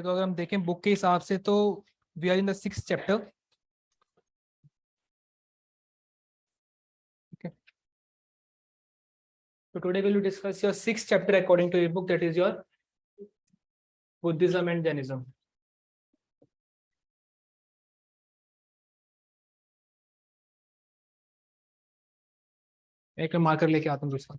तो अगर हम देखें बुक के हिसाब से तो we are in the 6th chapter. Okay. So today we will discuss your 6th chapter according to your book, that is your Buddhism and Jainism. एक मार्कर लेके आता हूँ दूसरा।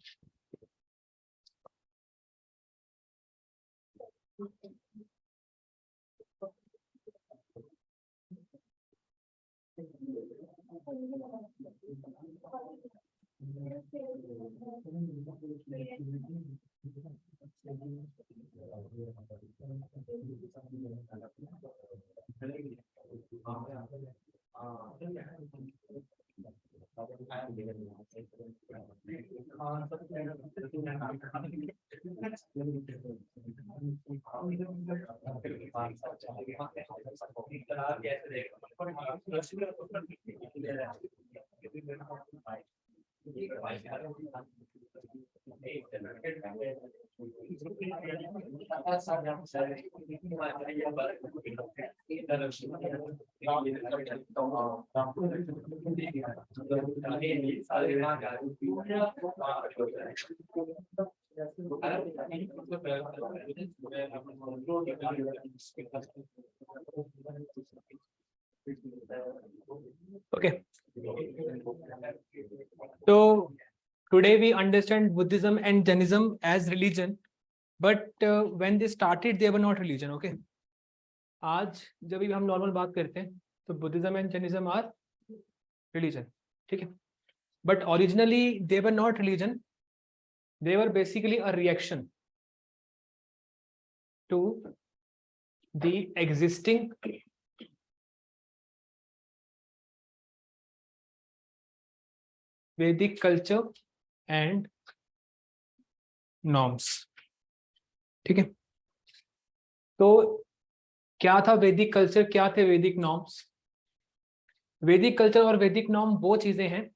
Okay. So today we understand Buddhism and Jainism as religion, but when they started, they were not religion. Okay. आज जब भी हम normal बात करते हैं तो Buddhism and Jainism are religion, ठीक है, but originally they were not religion, they were basically a reaction to the existing Vedic culture and norms, ठीक है। तो क्या था वैदिक कल्चर, क्या थे वैदिक नॉर्म्स? वैदिक कल्चर और वैदिक नॉर्म वो चीजें हैं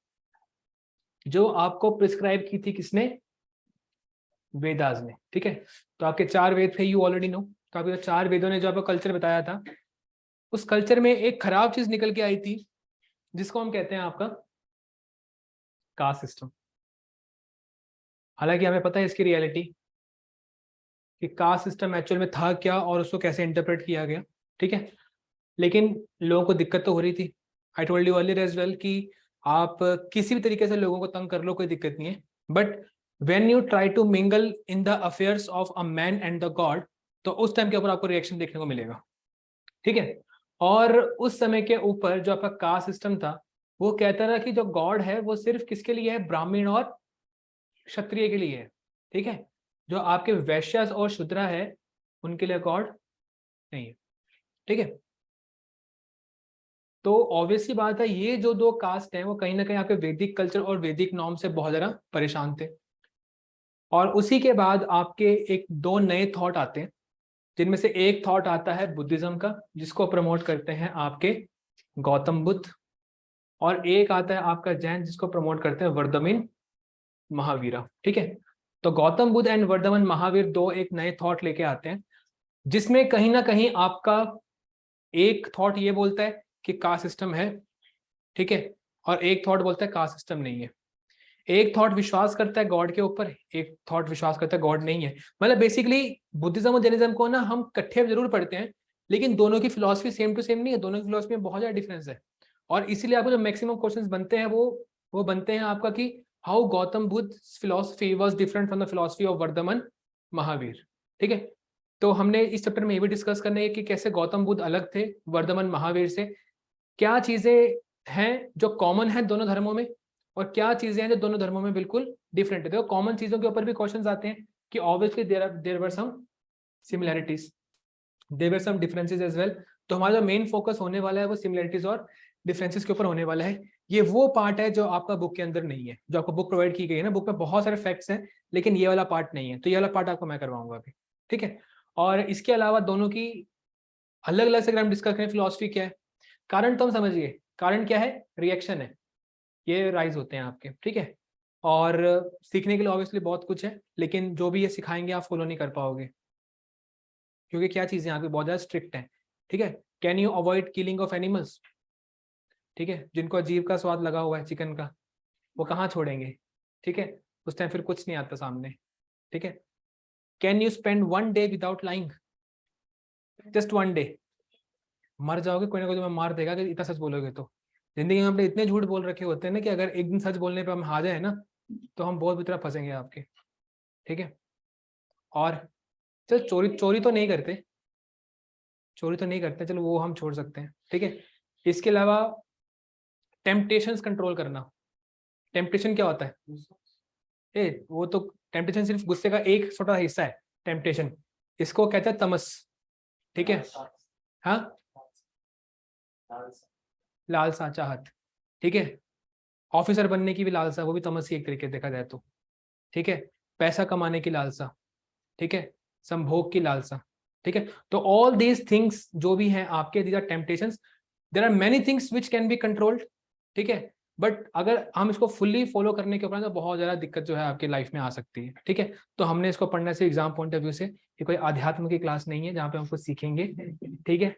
जो आपको प्रिस्क्राइब की थी किसने? वेदास ने, ठीक है। तो आपके 4 वेद थे, यू ऑलरेडी नो। तो आपके 4 वेदों ने जो आपको कल्चर बताया था, उस कल्चर में एक खराब चीज निकल के आई थी जिसको हम कहते हैं आपका कास्ट सिस्टम। हालांकि हमें पता है इसकी रियलिटी कि कास्ट सिस्टम एक्चुअल में था क्या और उसको कैसे इंटरप्रेट किया गया, ठीक है। लेकिन लोगों को दिक्कत तो हो रही थी। I told you earlier as well कि आप किसी भी तरीके से लोगों को तंग कर लो, कोई दिक्कत नहीं है, but when you try to mingle in the affairs of a man and the god, तो उस टाइम के ऊपर आपको रिएक्शन देखने को मिलेगा, ठीक है। और उस समय के ऊपर जो आपका कास्ट सिस्टम था वो कहता था कि जो गॉड है वो सिर्फ किसके लिए है? ब्राह्मण और क्षत्रिय के लिए है, ठीक है। जो आपके वैश्य और शूद्रा है उनके लिए गॉड नहीं है, ठीक है। तो ऑब्वियसली बात है, ये जो 2 कास्ट हैं वो कहीं ना कहीं आपके वैदिक कल्चर और वैदिक नॉर्म से बहुत ज़्यादा परेशान थे। और उसी के बाद आपके एक 2 नए थॉट आते हैं, जिनमें से एक थॉट आता है बुद्धिज्म का, जिसको प्रमोट करते हैं आपके गौतम बुद्ध, और एक आता है आपका जैन, जिसको प्रमोट करते हैं वर्धमान महावीरा, ठीक है। तो गौतम बुद्ध एंड वर्धमान महावीर 2 एक नए थॉट लेके आते हैं, जिसमें कहीं ना कहीं आपका एक थॉट ये बोलता है कि कास्ट सिस्टम है, ठीक है, और एक थॉट बोलता है कास्ट सिस्टम नहीं है। एक थॉट विश्वास करता है गॉड के ऊपर, एक थॉट विश्वास करता है गॉड नहीं है। मतलब बेसिकली बुद्धिज्म और जैनिज्म को ना हम इकट्ठे जरूर पढ़ते हैं, लेकिन दोनों की फिलॉसफी सेम टू सेम नहीं है, दोनों की फिलॉसफी में बहुत ज्यादा डिफरेंस है। और इसीलिए आपको जो मैक्सिमम क्वेश्चंस बनते हैं वो बनते हैं आपका कि how Gautam Buddha philosophy was different from the philosophy of Vardhaman Mahavir, ठीक है। तो हमने इस चैप्टर में ये भी डिस्कस करना है कि कैसे गौतम बुद्ध अलग थे वर्धमान महावीर से, क्या चीजें हैं जो कॉमन है दोनों धर्मों में, और क्या चीजें हैं जो दोनों धर्मों में बिल्कुल डिफरेंट है। देखो कॉमन चीजों के ऊपर भी क्वेश्चंस आते हैं कि obviously there were some similarities, there were some differences as well. तो हमारा जो मेन फोकस होने वाला है वो सिमिलैरिटीज और डिफरेंसेस के ऊपर होने वाला है। ये वो पार्ट है जो आपका बुक के अंदर नहीं है, जो आपको बुक प्रोवाइड की गई है ना, बुक में बहुत सारे फैक्ट्स हैं, लेकिन ये वाला पार्ट नहीं है। तो ये वाला पार्ट आपको मैं करवाऊंगा अभी, ठीक है। और इसके अलावा दोनों की अलग अलग से अगर हम डिस्कस करें, फिलॉसफी क्या है, कारण तो हम समझिए, कारण क्या है? रिएक्शन है, ये राइज होते हैं आपके, ठीक है। और सीखने के लिए ऑब्वियसली बहुत कुछ है, लेकिन जो भी ये सिखाएंगे आप फॉलो नहीं कर पाओगे। क्योंकि क्या चीजें यहाँ पे बहुत ज्यादा स्ट्रिक्ट हैं, ठीक है। Can you avoid killing of animals, ठीक है, जिनको अजीब का स्वाद लगा हुआ है चिकन का, वो कहाँ छोड़ेंगे, ठीक है, उस टाइम फिर कुछ नहीं आता सामने, ठीक है। Can you spend 1 day without lying, just 1 day, मर जाओगे, कोई ना कोई तुम्हें मार देगा कि इतना सच बोलोगे तो। जिंदगी में हमने इतने झूठ बोल रखे होते हैं ना कि अगर एक दिन सच बोलने पे हम हार जाए ना तो हम बहुत बुरी तरह फंसेंगे आपके, ठीक है। और चल चोरी चोरी तो नहीं करते, चोरी तो नहीं करते, चलो वो हम छोड़ सकते हैं, ठीक है। इसके अलावा टेम्पटेशंस कंट्रोल करना। टेम्पटेशन क्या होता है? वो तो टेम्पटेशन सिर्फ गुस्से का एक छोटा हिस्सा है, टेम्पटेशन, इसको कहते हैं तमस, ठीक है। हाँ, लालसा, चाहत, ठीक है। ऑफिसर बनने की भी लालसा, वो भी तमस ही एक तरीके से देखा जाए तो, ठीक है। पैसा कमाने की लालसा, ठीक है, संभोग की लालसा, ठीक है। तो ऑल दीज थिंग्स जो भी हैं आपके, these are temptations. There are many things which can be controlled, ठीक है। बट अगर हम इसको फुल्ली फॉलो करने के ऊपर तो बहुत ज्यादा दिक्कत जो है आपकी लाइफ में आ सकती है, ठीक है। तो हमने इसको पढ़ना से एग्जाम पॉइंट ऑफ व्यू से, ये कोई अध्यात्म की क्लास नहीं है जहाँ पे हम कुछ सीखेंगे, ठीक है।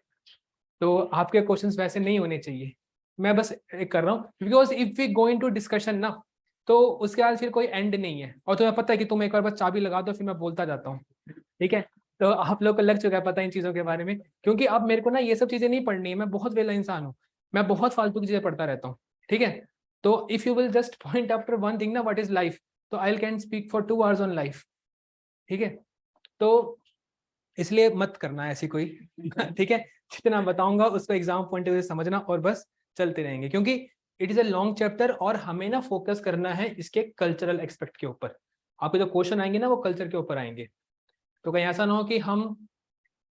तो आपके क्वेश्चंस वैसे नहीं होने चाहिए, मैं बस एक कर रहा हूँ, because if we go into discussion ना तो उसके बाद फिर कोई एंड नहीं है। और तुम्हें पता है कि तुम एक बार बस चाबी लगा दो फिर मैं बोलता जाता हूँ, ठीक है। तो आप लोग को लग चुका है पता इन चीजों के बारे में, क्योंकि अब मेरे को ना ये सब चीजें नहीं पढ़नी है, मैं बहुत वेला इंसान हूँ, मैं बहुत फालतू की चीजें पढ़ता रहता हूँ, ठीक है। तो if you will just point after one thing ना, व्हाट इज लाइफ, तो I can speak for 2 hours on life, ठीक है। तो इसलिए मत करना ऐसी कोई ठीक है, जितना बताऊंगा उसको एग्जाम पॉइंट ऑफ व्यू से समझना और बस चलते रहेंगे, क्योंकि it is a long chapter और हमें ना फोकस करना है इसके कल्चरल एक्सपेक्ट के ऊपर। आपके जो क्वेश्चन आएंगे ना वो कल्चर के ऊपर आएंगे, तो कहीं ऐसा ना हो कि हम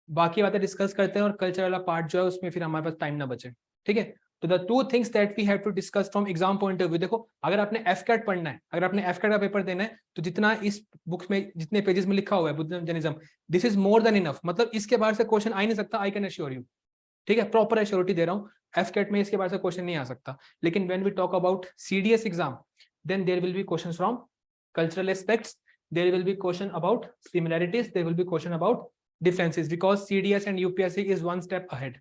बाकी बातें डिस्कस करते हैं और कल्चर वाला पार्ट जो है उसमें फिर हमारे पास टाइम ना बचे, ठीक है। तो the 2 things that we have to discuss from exam point of view, देखो अगर आपने एफकैट पढ़ना है, अगर आपने एफकैट का पेपर देना है तो जितना इस बुक में जितने पेजेस में लिखा हुआ है Buddhism Jainism, this is more than enough, मतलब इसके बाहर से क्वेश्चन आ ही नहीं सकता, आई कैन अश्योर यू, ठीक है, प्रॉपर एश्योरिटी दे रहा हूँ। एफकैट में इसके बाहर से क्वेश्चन नहीं आ सकता, लेकिन when we talk about CDS exam then there will be questions from cultural aspects, there will be question about similarities, there will be question about differences, because CDS and UPSC is 1 step ahead,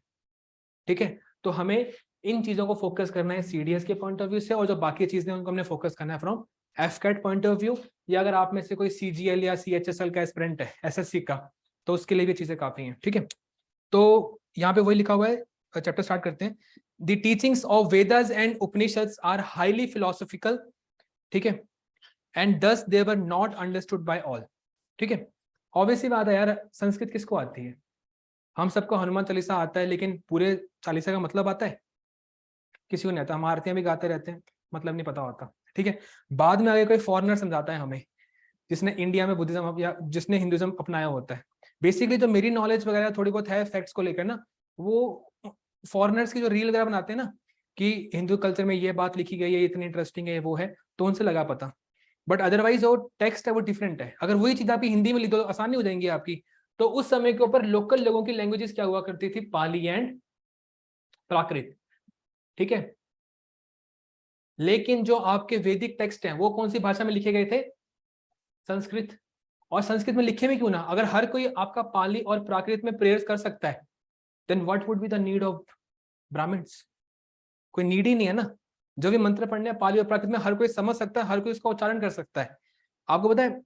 ठीक है। तो हमें इन चीजों को focus करना है CDS के point of view से, और जो बाकी चीजें उनको हमने फोकस करना है from AFCAT point of view, या अगर आप में से कोई सीजीएल या सीएचएसएल का एस्पिरेंट है एसएससी का, तो उसके लिए भी चीजें काफी हैं, ठीक है। तो यहाँ पे वही लिखा हुआ है, चैप्टर स्टार्ट करते हैं। The teachings of Vedas and Upanishads are highly philosophical, ठीक है, and thus they were not understood by all, ठीक है। ऑब्वियसली बात है यार, संस्कृत किसको आती है? हम सबको हनुमान चालीसा आता है, लेकिन पूरे चालीसा का मतलब आता है? किसी को नहीं आता। हम आरतियां भी गाते रहते हैं, मतलब नहीं पता होता, ठीक है। बाद में आगे कोई फॉरेनर समझाता है हमें, जिसने इंडिया में बुद्धिज्म या जिसने हिंदुइज्म अपनाया होता है। बेसिकली जो मेरी नॉलेज वगैरह थोड़ी बहुत है फैक्ट्स को लेकर ना, वो फॉरेनर्स की जो रील वगैरह बनाते हैं ना कि हिंदू कल्चर में ये बात लिखी गई है, इतनी इंटरेस्टिंग है, वो है, तो उनसे लगा पता। बट अदरवाइज वो टेक्स्ट है वो डिफरेंट है। अगर वही चीज आप हिंदी में लिख दो तो आसानी हो जाएंगी आपकी। तो उस समय के ऊपर लोकल लोगों की लैंग्वेजेस क्या हुआ करती थी? पाली एंड प्राकृत, ठीक है। लेकिन जो आपके वैदिक टेक्स्ट हैं वो कौन सी भाषा में लिखे गए थे? संस्कृत। और संस्कृत में लिखे में क्यों ना, अगर हर कोई आपका पाली और प्राकृत में प्रेयर्स कर सकता है, then what would be the need of Brahmins? कोई नीड ही नहीं है ना। जो भी मंत्र पढ़ने पाली और प्राकृत में हर कोई समझ सकता है, हर कोई उसका उच्चारण कर सकता है। आपको पता है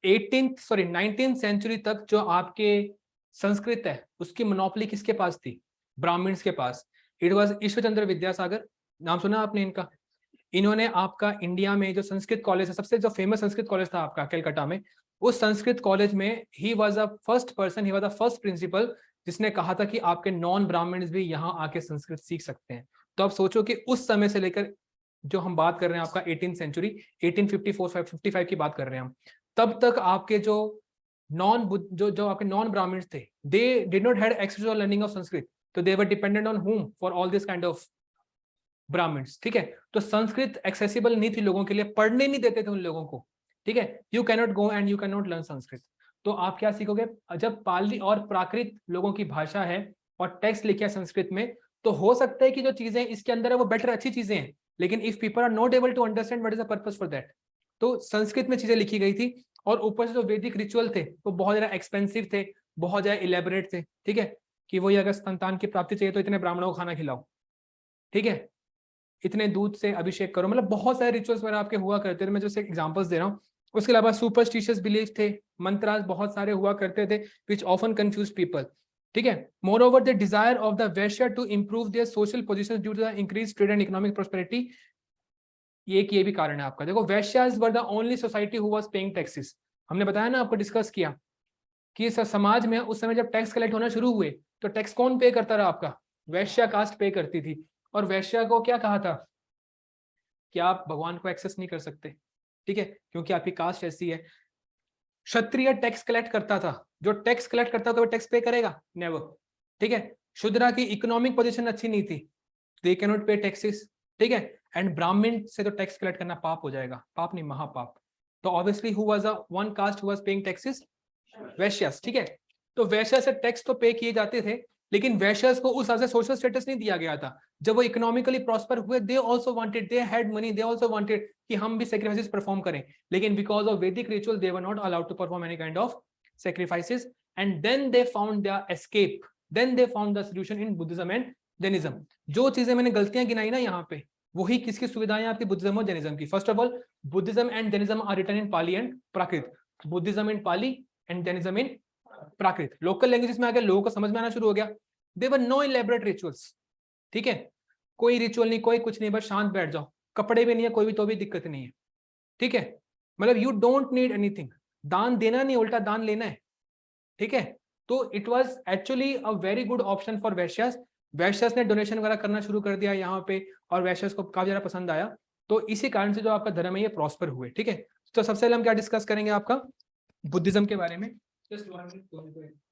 19th सेंचुरी तक जो आपके संस्कृत है उसकी मोनोपोली किसके पास थी? ब्राह्मण्स के पास। इट वाज ईश्वरचंद्र विद्यासागर, नाम सुना आपने इनका? इन्होंने आपका इंडिया में जो संस्कृत कॉलेज है, सबसे जो फेमस संस्कृत कॉलेज था आपका कलकत्ता में, उस संस्कृत कॉलेज में ही was a first person, he was the first principle जिसने कहा था कि आपके नॉन ब्राह्मण्स भी यहाँ आके संस्कृत सीख सकते हैं। तो आप सोचो कि उस समय से लेकर जो हम बात कर रहे हैं आपका 18th सेंचुरी, 1854-55 की बात कर रहे हैं हम, तब तक आपके जो जो आपके नॉन ब्राह्मण्स थे, they did not had access to learning of Sanskrit, तो they were dependent on whom for all this kind of Brahmins, ठीक है। तो संस्कृत एक्सेसिबल नहीं थी लोगों के लिए, पढ़ने नहीं देते थे उन लोगों को, ठीक है। You can not go and you can not learn Sanskrit. तो आप क्या सीखोगे? जब पाली और प्राकृत लोगों की भाषा है और टेक्स्ट लिखे है संस्कृत में, तो हो सकता है कि जो चीजें इसके अंदर है वो बेटर अच्छी चीजें हैं, लेकिन if people are not able to understand what is the purpose for that, तो संस्कृत में चीजें लिखी गई थी। और ऊपर से जो वैदिक रिचुअल थे वो बहुत ज्यादा एक्सपेंसिव थे, बहुत ज्यादा इलेबोरेट थे, ठीक है, कि वही अगर संतान की प्राप्ति चाहिए तो इतने ब्राह्मणों को खाना खिलाओ, ठीक है, इतने दूध से अभिषेक करो, मतलब बहुत सारे रिचुअल्स वगैरह आपके हुआ करते थे, मैं जैसे एग्जांपल्स दे रहा हूँ। उसके अलावा सुपरस्टिशियस बिलीफ थे, मंत्रास बहुत सारे हुआ करते थे विच ऑफन कंफ्यूज पीपल, ठीक है। Moreover the desire of the Vaishya to improve their social position due to the increase trade and economic prosperity, ये भी कारण है आपका। देखो, Vaishyas were the only society who was paying taxes. हमने बताया ना आपको, डिस्कस किया कि समाज में उस समय जब टैक्स कलेक्ट होना शुरू हुए तो टैक्स कौन पे करता रहा? आपका वैश्या कास्ट पे करती थी। और वैश्या को क्या कहा था कि आप भगवान को एक्सेस नहीं कर सकते, ठीक है, क्योंकि आपकी कास्ट ऐसी है। क्षत्रिय टैक्स कलेक्ट करता था, जो टैक्स कलेक्ट करता था वो टैक्स पे करेगा? नेवर, ठीक है। शूद्रा की इकोनॉमिक पोजीशन अच्छी नहीं थी, दे कैन नॉट पे टैक्सेस, ठीक है। एंड ब्राह्मण से तो टैक्स कलेक्ट करना पाप हो जाएगा, पाप नहीं महापाप। तो obviously who was the one caste who was paying taxes? Vaishyas, ठीक है। तो वैश्य से टैक्स तो पे किए जाते थे, लेकिन वैश्यस को उस हिसाब से सोशल स्टेटस नहीं दिया गया था। जब वो इकोनॉमिकली प्रॉस्पर हुए, they also wanted, they had money, they also wanted कि हम भी सैक्रिफाइसेस परफॉर्म करें, लेकिन because of Vedic ritual they were not allowed to perform any kind of sacrifices. And then they found the escape, then they found the solution in Buddhism and Jainism. जो चीजें मैंने गलतियां गिनाई ना यहाँ पे, वही किसकी सुविधाएं आपकी? बुद्धिज्म और जैनिज्म की। First of all, Buddhism and Jainism are written in Pali and Prakrit. Buddhism in Pali and Jainism in Prakrit. Local languages में आके लोगों को समझ में आना शुरू हो गया। देवर नो इलेबोरेट रिचुअल्स, ठीक है, कोई रिचुअल नहीं, कोई कुछ नहीं, बस शांत बैठ जाओ, कपड़े भी नहीं है कोई भी तो भी दिक्कत नहीं है, ठीक है। मतलब यू डोंट नीड एनीथिंग, दान देना नहीं, उल्टा दान लेना है, ठीक है। तो it was actually a very good option for Vaishyas. Vaishyas ने डोनेशन वगैरह करना शुरू कर दिया यहाँ पे, और वैश्यास को काफी ज्यादा पसंद आया। तो इसी कारण से जो आपका धर्म है ये प्रॉस्पर हुए, ठीक है। तो सबसे पहले हम क्या डिस्कस करेंगे? आपका बुद्धिज्म के बारे में। Just 1 minute.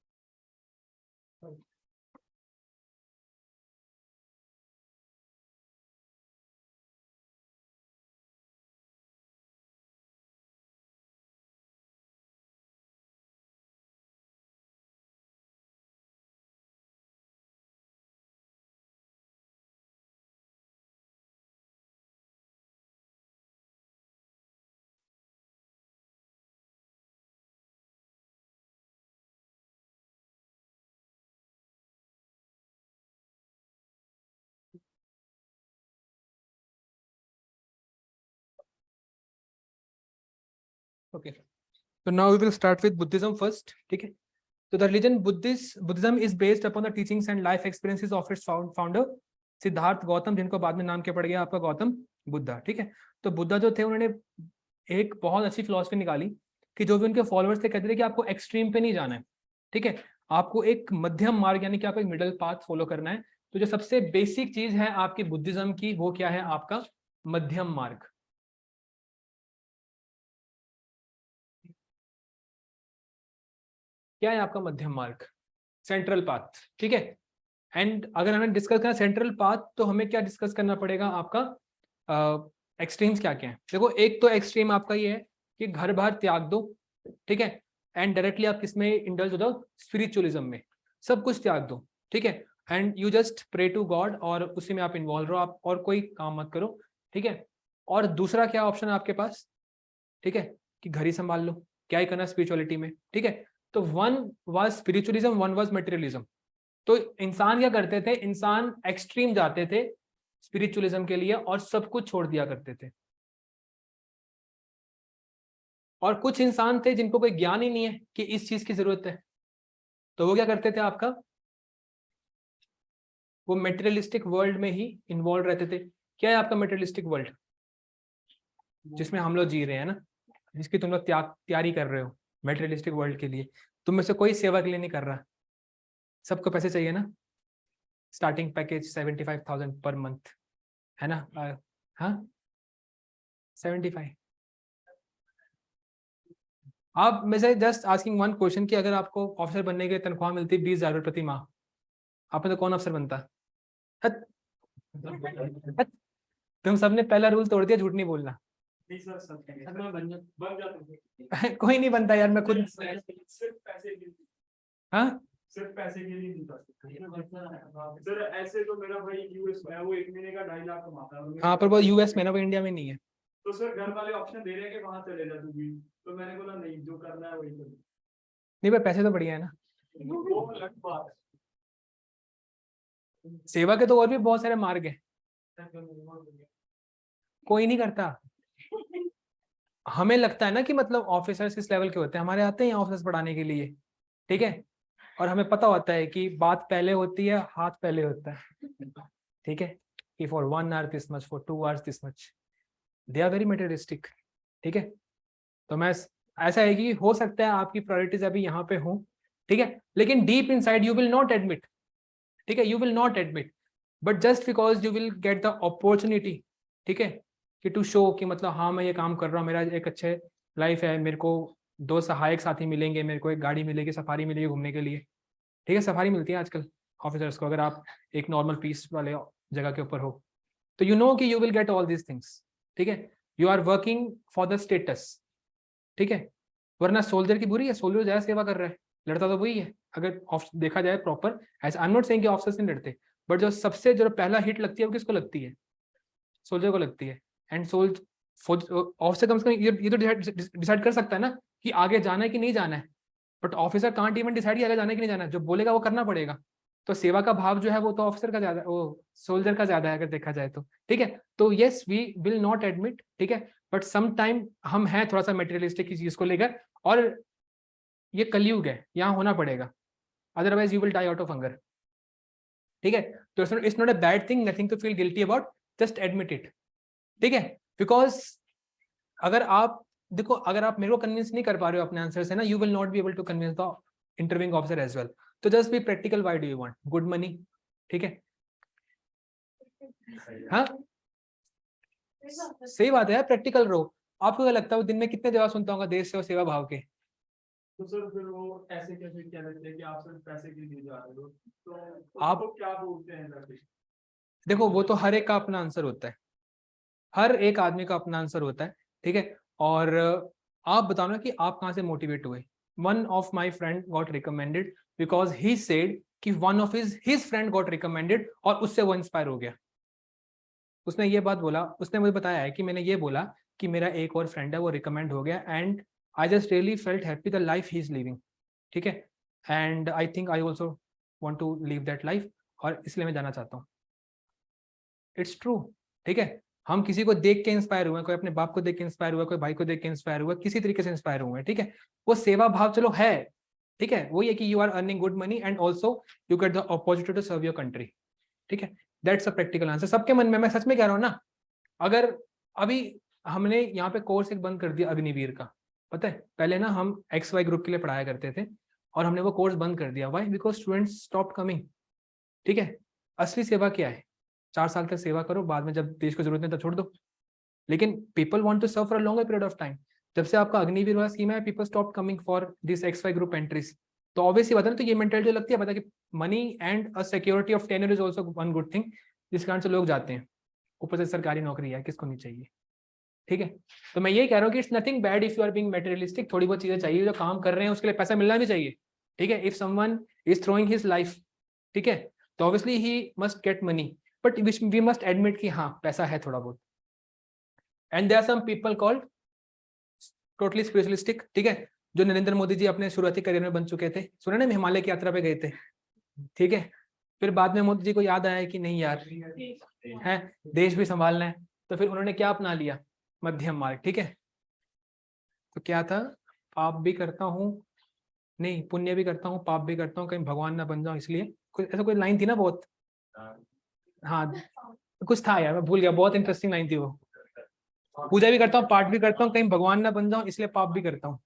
Okay, so now we will start with Buddhism first, ठीक है। तो the religion Buddhism is based upon the teachings and life experiences of its founder Siddharth Gautam, जिनको बाद में नाम क्या पड़ गया आपका? गौतम बुद्धा, ठीक है। तो बुद्धा जो थे उन्होंने एक बहुत अच्छी फिलॉसफी निकाली कि जो भी उनके फॉलोअर्स थे कहते थे कि आपको एक्सट्रीम पे नहीं जाना है, ठीक है, आपको एक मध्यम मार्ग यानी कि आपको एक मिडिल पाथ फॉलो करना है। तो जो सबसे बेसिक चीज है आपकी बुद्धिज्म की वो क्या है? आपका मध्यम मार्ग। क्या है आपका मध्यम मार्ग? सेंट्रल पाथ, ठीक है। एंड अगर हमें डिस्कस करना सेंट्रल पाथ तो हमें क्या डिस्कस करना पड़ेगा? आपका एक्सट्रीम्स क्या क्या है? देखो, एक तो एक्सट्रीम आपका ये है कि घर बार त्याग दो, ठीक है, एंड डायरेक्टली आप किसमें इंडल्ज हो जाओ? स्पिरिचुअलिज्म में, सब कुछ त्याग दो, ठीक है, and you just pray to God और उसी में आप इन्वॉल्व रहो, आप और कोई काम मत करो, ठीक है। और दूसरा क्या ऑप्शन है आपके पास? ठीक है, कि घर ही संभाल लो, क्या ही करना स्पिरिचुअलिटी में, ठीक है। तो one was spiritualism, one was materialism. तो इंसान क्या करते थे? इंसान एक्सट्रीम जाते थे स्पिरिचुअलिज्म के लिए और सब कुछ छोड़ दिया करते थे। और कुछ इंसान थे जिनको कोई ज्ञान ही नहीं है कि इस चीज की जरूरत है, तो वो क्या करते थे? आपका वो मेटेरियलिस्टिक वर्ल्ड में ही इन्वॉल्व रहते थे। क्या है आपका मेटेरियलिस्टिक वर्ल्ड? जिसमें हम लोग जी रहे हैं ना, जिसकी तुम लोग तैयारी कर रहे हो मेटेरियलिस्टिक वर्ल्ड के लिए। तुम में से कोई सेवा के लिए नहीं कर रहा, सबको पैसे चाहिए ना। स्टार्टिंग पैकेज 75,000 पर मंथ है ना? हाँ, 75। आप में से जस्ट आस्किंग वन क्वेश्चन कि अगर आपको ऑफिसर बनने के लिए तनख्वाह मिलती 20,000 प्रति माह, आप में तो कौन अफसर बनता? हट, हट, तुम सबने पहला रूल तोड़ दिया, झूठ नहीं बोलना। कोई नहीं बनता यार, मैं खुद। हाँ, सिर्फ पैसे के लिए नहीं कर सकते सर। ऐसे तो मेरा भाई यूएस में है, वो 1 महीने का 2.5 लाख कमाता है। हाँ, पर वो यूएस में ना, वो इंडिया में नहीं है। तो सर घर वाले ऑप्शन दे रहे हैं कि वहां चले जा तू भी, तो मैंने बोला नहीं, जो करना है वही करो। नहीं, पर पैसे तो बढ़िया है ना। सेवा के तो और भी बहुत सारे मार्ग हैं, कोई नहीं करता। हमें लगता है ना कि मतलब ऑफिसर्स इस लेवल के होते हैं, हमारे आते हैं ऑफिसर्स पढ़ाने के लिए, ठीक है, और हमें पता होता है कि बात पहले होती है, हाथ पहले होता है, ठीक है, कि for 1 hour this much, for 2 hours this much, they are very materialistic, ठीक है। तो मैं ऐसा है कि हो सकता है आपकी प्रायोरिटीज अभी यहाँ पे हो, ठीक है, लेकिन deep inside you will not admit, ठीक है, you will not admit, but just because you will gate the opportunity, ठीक है, कि टू शो कि मतलब हाँ मैं ये काम कर रहा हूँ, मेरा एक अच्छे लाइफ है, मेरे को 2 सहायक साथी मिलेंगे, मेरे को एक गाड़ी मिलेगी, सफारी मिलेगी घूमने के लिए, ठीक है, सफारी मिलती है आजकल ऑफिसर्स को, अगर आप एक नॉर्मल पीस वाले जगह के ऊपर हो, तो यू नो कि you will get all these things, ठीक है, you are working for the status, ठीक है। वरना सोल्जर की बुरी है, सोल्जर ज्यादा सेवा कर रहा है, लड़ता तो वही है, अगर देखा जाए प्रॉपर, ऐसा आई एम नॉट सेइंग कि ऑफिसर्स नहीं लड़ते, बट जो सबसे जो पहला हिट लगती है वो किसको लगती है, सोल्जर को लगती है। एंड ऑफिसर कम से कम ये तो डिसाइड कर सकता है ना कि आगे जाना है कि नहीं जाना है, but officer can't even decide आगे जाना है कि नहीं जाना है, जो बोलेगा वो करना पड़ेगा। तो सेवा का भाव जो है वो तो ऑफिसर का ज्यादा, वो सोल्जर का ज्यादा है अगर देखा जाए तो, ठीक है। तो yes we will not admit, ठीक है, बट सम टाइम हम हैं थोड़ा सा मेटेरियलिस्टिक की चीज को लेकर, और ये कलयुग है, यहाँ होना पड़ेगा, otherwise you will die out of hunger, ठीक है। तो it's not a bad thing, nothing to feel guilty about, just admit it, ठीक है। बिकॉज अगर आप देखो, अगर आप मेरे को कन्विंस नहीं कर पा रहे हो अपने आंसर से ना, you will not be able to convince the interviewing officer as well. तो just be practical, why do you want good money, ठीक है। हाँ सही बात है यार, प्रैक्टिकल रहो। आपको क्या लगता है वो दिन में कितने जवाब सुनता होगा देश से और सेवा भाव के? तो सर फिर वो ऐसे कैसे क्या लगता है कि आप सिर्फ पैसे के लिए जा रहे हो, तो आप उसको क्या बोलते हैं करके? देखो, वो तो हर एक का अपना आंसर होता है, हर एक आदमी का अपना आंसर होता है, ठीक है। और आप बताओ ना कि आप कहाँ से मोटिवेट हुए। One of my friend got recommended because he said कि one of his friend got recommended, और उससे वो इंस्पायर हो गया। उसने ये बात बोला, उसने मुझे बताया है कि मैंने ये बोला कि मेरा एक और फ्रेंड है वो रिकमेंड हो गया, and I just really felt happy the life he is living, ठीक है, and I think I also want to live that life, और इसलिए मैं जाना चाहता हूँ। इट्स ट्रू, ठीक है। हम किसी को देख के इंस्पायर हुए, कोई अपने बाप को देख के इंस्पायर हुआ, कोई भाई को देख के इंस्पायर हुआ, किसी तरीके से इंस्पायर हुए, ठीक है। वो सेवा भाव चलो है, ठीक है, वो ये कि you are earning good money and also you get the opportunity to serve your country, ठीक है। दैट्स अ प्रैक्टिकल आंसर सबके मन में, मैं सच में कह रहा हूँ ना। अगर अभी हमने यहाँ पे कोर्स एक बंद कर दिया अग्निवीर का, पता है, पहले ना हम XY ग्रुप के लिए पढ़ाया करते थे, और हमने वो कोर्स बंद कर दिया। Why? Because students stop coming, ठीक है। असली सेवा क्या है? 4 साल तक सेवा करो, बाद में जब देश को जरूरत है तब छोड़ दो। लेकिन people want to serve for a longer period of time. जब से आपका अग्निवीर वाला स्कीम है, people stop coming for this XY group entries. तो ऑब्वियसली बात है ना, तो ये मेंटालिटी लगती है, पता कि money and a security of tenure is also one good thing, जिस कारण से लोग जाते हैं। ऊपर से सरकारी नौकरी है, किसको नहीं चाहिए, ठीक है। तो मैं ये कह रहा हूँ कि it's nothing bad if you are being materialistic, थोड़ी बहुत चीजें चाहिए, जो काम कर रहे हैं उसके लिए पैसा मिलना भी चाहिए, ठीक है। If someone is throwing his life, ठीक है, तो obviously he must get money, but we must admit कि हाँ पैसा है थोड़ा बहुत। And there are some people called totally spiritualistic, ठीक है, जो नरेंद्र मोदी जी अपने शुरुआती करियर में बन चुके थे, सुना ना, हिमालय की यात्रा पे गए थे, ठीक है। फिर बाद में मोदी जी को याद आया कि नहीं यार, है देश भी संभालना है, तो फिर उन्होंने क्या अपना लिया? मध्यम मार्ग, ठीक है। तो क्या था? पाप भी करता हूँ, नहीं पुण्य भी करता हूँ, पाप भी करता हूँ, कहीं भगवान ना बन जाऊं इसलिए, कुछ ऐसा कोई लाइन थी ना बहुत। हाँ कुछ था यार, मैं भूल गया, बहुत इंटरेस्टिंग लाइन थी वो। पूजा भी करता हूँ, पाठ भी करता हूँ, कहीं भगवान ना बन जाऊं इसलिए पाप भी करता हूँ,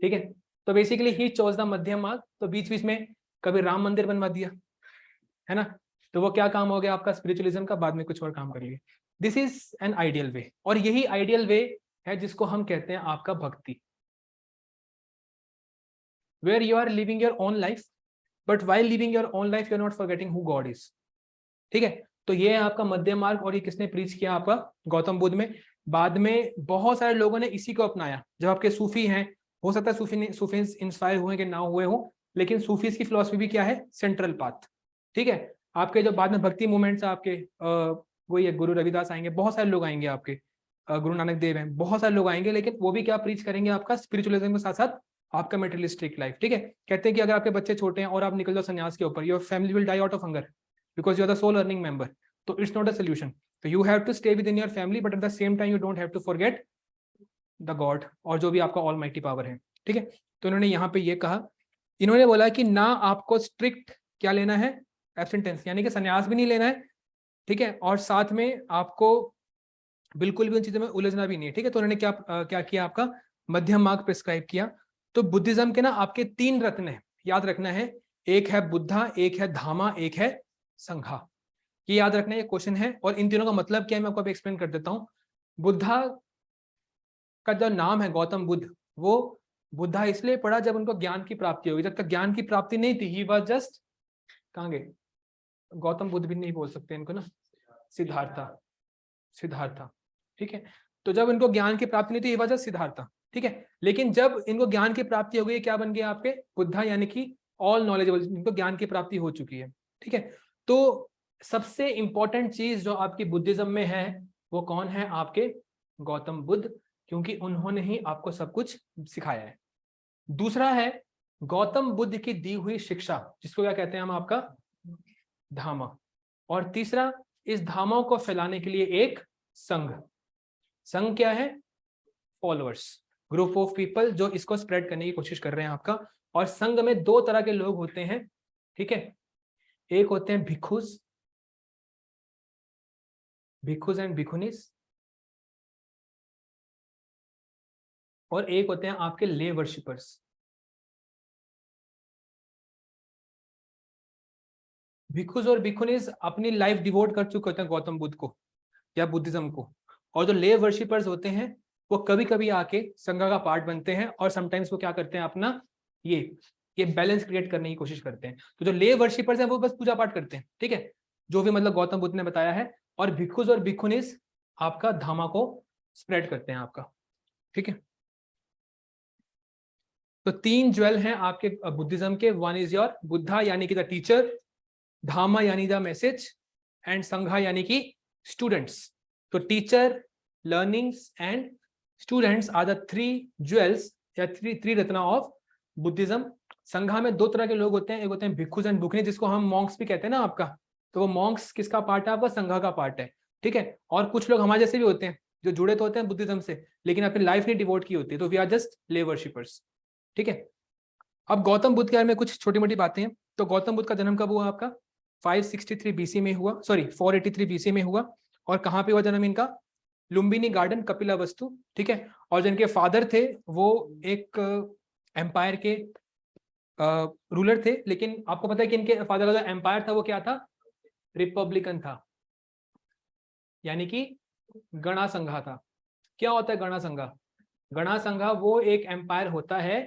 ठीक है। तो बेसिकली ही चोज द मध्यम मार्ग। तो बीच बीच में कभी राम मंदिर बनवा दिया, है ना, तो वो क्या काम हो गया आपका स्पिरिचुअलिज्म का, बाद में कुछ और काम कर लिए। This is an ideal way, और यही आइडियल वे है जिसको हम कहते हैं आपका भक्ति, where you are living your own life, but while living your own life you are not forgetting who God is, ठीक है। तो ये है आपका मध्य मार्ग, और ये किसने प्रीच किया? आपका गौतम बुद्ध में। बाद में बहुत सारे लोगों ने इसी को अपनाया, जब आपके सूफी हैं, हो सकता है सूफी इंस्पायर हुए कि ना हुए हो, लेकिन सूफीज की फिलॉसफी भी क्या है? सेंट्रल पाथ, ठीक है। आपके जो बाद में भक्ति मूवमेंट्स आपके वही है, गुरु रविदास आएंगे, बहुत सारे लोग आएंगे आपके, गुरु नानक देव हैं, बहुत सारे लोग आएंगे, लेकिन वो भी क्या प्रीच करेंगे? आपका स्पिरिचुअलिज्म के साथ साथ आपका मेटेरियलिस्टिक लाइफ, ठीक है। कहते हैं कि अगर आपके बच्चे छोटे हैं और आप निकल जाओ संन्यास के ऊपर, your family will die out of hunger because you are the sole earning member, तो इट्स नॉट अ सोल्यूशन। तो you have to stay within your family, but at the same time you don't have to forget the God, और जो भी आपका all mighty power है, ठीक है। तो इन्होंने यहाँ पे ये कहा, इन्होंने बोला कि ना आपको स्ट्रिक्ट क्या लेना है, एब्सेंटेंस, यानी कि संन्यास भी नहीं लेना है, ठीक है, और साथ में आपको बिल्कुल भी उन चीजों में उलझना भी नहीं है, ठीक है। तो उन्होंने क्या किया, आपका मध्यम मार्ग प्रिस्क्राइब किया। तो बुद्धिज्म के ना आपके 3 रत्न है, याद रखना है, एक है बुद्धा, एक है धामा, एक है संघा। ये याद रखना है, ये क्वेश्चन है। और इन तीनों का मतलब क्या है मैं आपको अभी एक्सप्लेन कर देता हूँ। बुद्धा का जो नाम है गौतम बुद्ध, वो बुद्धा इसलिए पड़ा जब उनको ज्ञान की प्राप्ति होगी, जब तक ज्ञान की प्राप्ति नहीं थी ही वाज जस्ट, कहाँ गए, गौतम बुद्ध भी नहीं बोल सकते इनको ना, सिद्धार्था, ठीक है। तो जब इनको ज्ञान की प्राप्ति नहीं थी ही वाज जस्ट सिद्धार्था, ठीक है। लेकिन जब इनको ज्ञान की प्राप्ति हो गई, क्या बन गया आपके बुद्धा, यानी कि ऑल नॉलेजेबल, इनको ज्ञान की प्राप्ति हो चुकी है, ठीक है। तो सबसे इंपॉर्टेंट चीज जो आपकी बुद्धिज्म में है वो कौन है, आपके गौतम बुद्ध, क्योंकि उन्होंने ही आपको सब कुछ सिखाया है। दूसरा है गौतम बुद्ध की दी हुई शिक्षा, जिसको क्या कहते हैं हम, आपका धामा। और तीसरा, इस धामा को फैलाने के लिए एक संघ। संघ क्या है, फॉलोअर्स, ग्रुप ऑफ पीपल जो इसको स्प्रेड करने की कोशिश कर रहे हैं आपका। और संघ में 2 तरह के लोग होते हैं, ठीक है। एक होते हैं भिक्षुस एंड भिक्षुनीस, और एक होते हैं आपके ले वर्शिपर्स। भिक्षुस और भिक्षुनीस अपनी लाइफ डिवोट कर चुके होते हैं गौतम बुद्ध को या बुद्धिज्म को, और जो ले वर्शिपर्स होते हैं वो कभी कभी आके संघ का पार्ट बनते हैं, और समटाइम्स वो क्या करते हैं, अपना ये बैलेंस क्रिएट करने की कोशिश करते हैं। तो जो ले वर्शिपर्स हैं वो बस पूजा पाठ करते हैं, ठीक है, जो भी मतलब गौतम बुद्ध ने बताया है। और भिक्षुस और भिक्षुनीस आपका धामा को स्प्रेड करते हैं आपका, ठीक है। तो 3 ज्वेल हैं आपके बुद्धिज्म के, वन इज योर बुद्धा यानी कि द टीचर, धामा यानी द मैसेज, एंड संघा यानी कि स्टूडेंट्स। तो teacher, learnings and students are the 3 jewels या 3 रत्ना ऑफ बुद्धिज्म। संघा में 2 तरह के लोग होते हैं, एक होते हैं भिक्षुस एंड भिक्षुनी, जिसको हम मॉन्क्स भी कहते हैं ना आपका। तो वो मॉन्क्स किसका पार्ट है, आपका संघा का पार्ट है, ठीक है। और कुछ लोग हमारे जैसे भी होते हैं जो जुड़े तो होते हैं बुद्धिज्म से, लेकिन अपनी लाइफ नहीं डिवोट की होती है, तो we are just lay worshippers, ठीक है। अब गौतम बुद्ध के बारे में कुछ छोटी मोटी बातें हैं। तो गौतम बुद्ध का जन्म कब हुआ आपका, 563 बीसी में हुआ, सॉरी 483 बीसी में हुआ। और कहाँ पे हुआ जन्म इनका, लुम्बिनी गार्डन, कपिलावस्तु, ठीक है। और जिनके फादर थे वो एक एम्पायर के रूलर थे, लेकिन आपको पता है कि इनके फादर का जो एम्पायर था वो क्या था, रिपब्लिकन था, यानी कि गणा संघा था। क्या होता है गणा संघा, गणा संघा वो एक एम्पायर होता है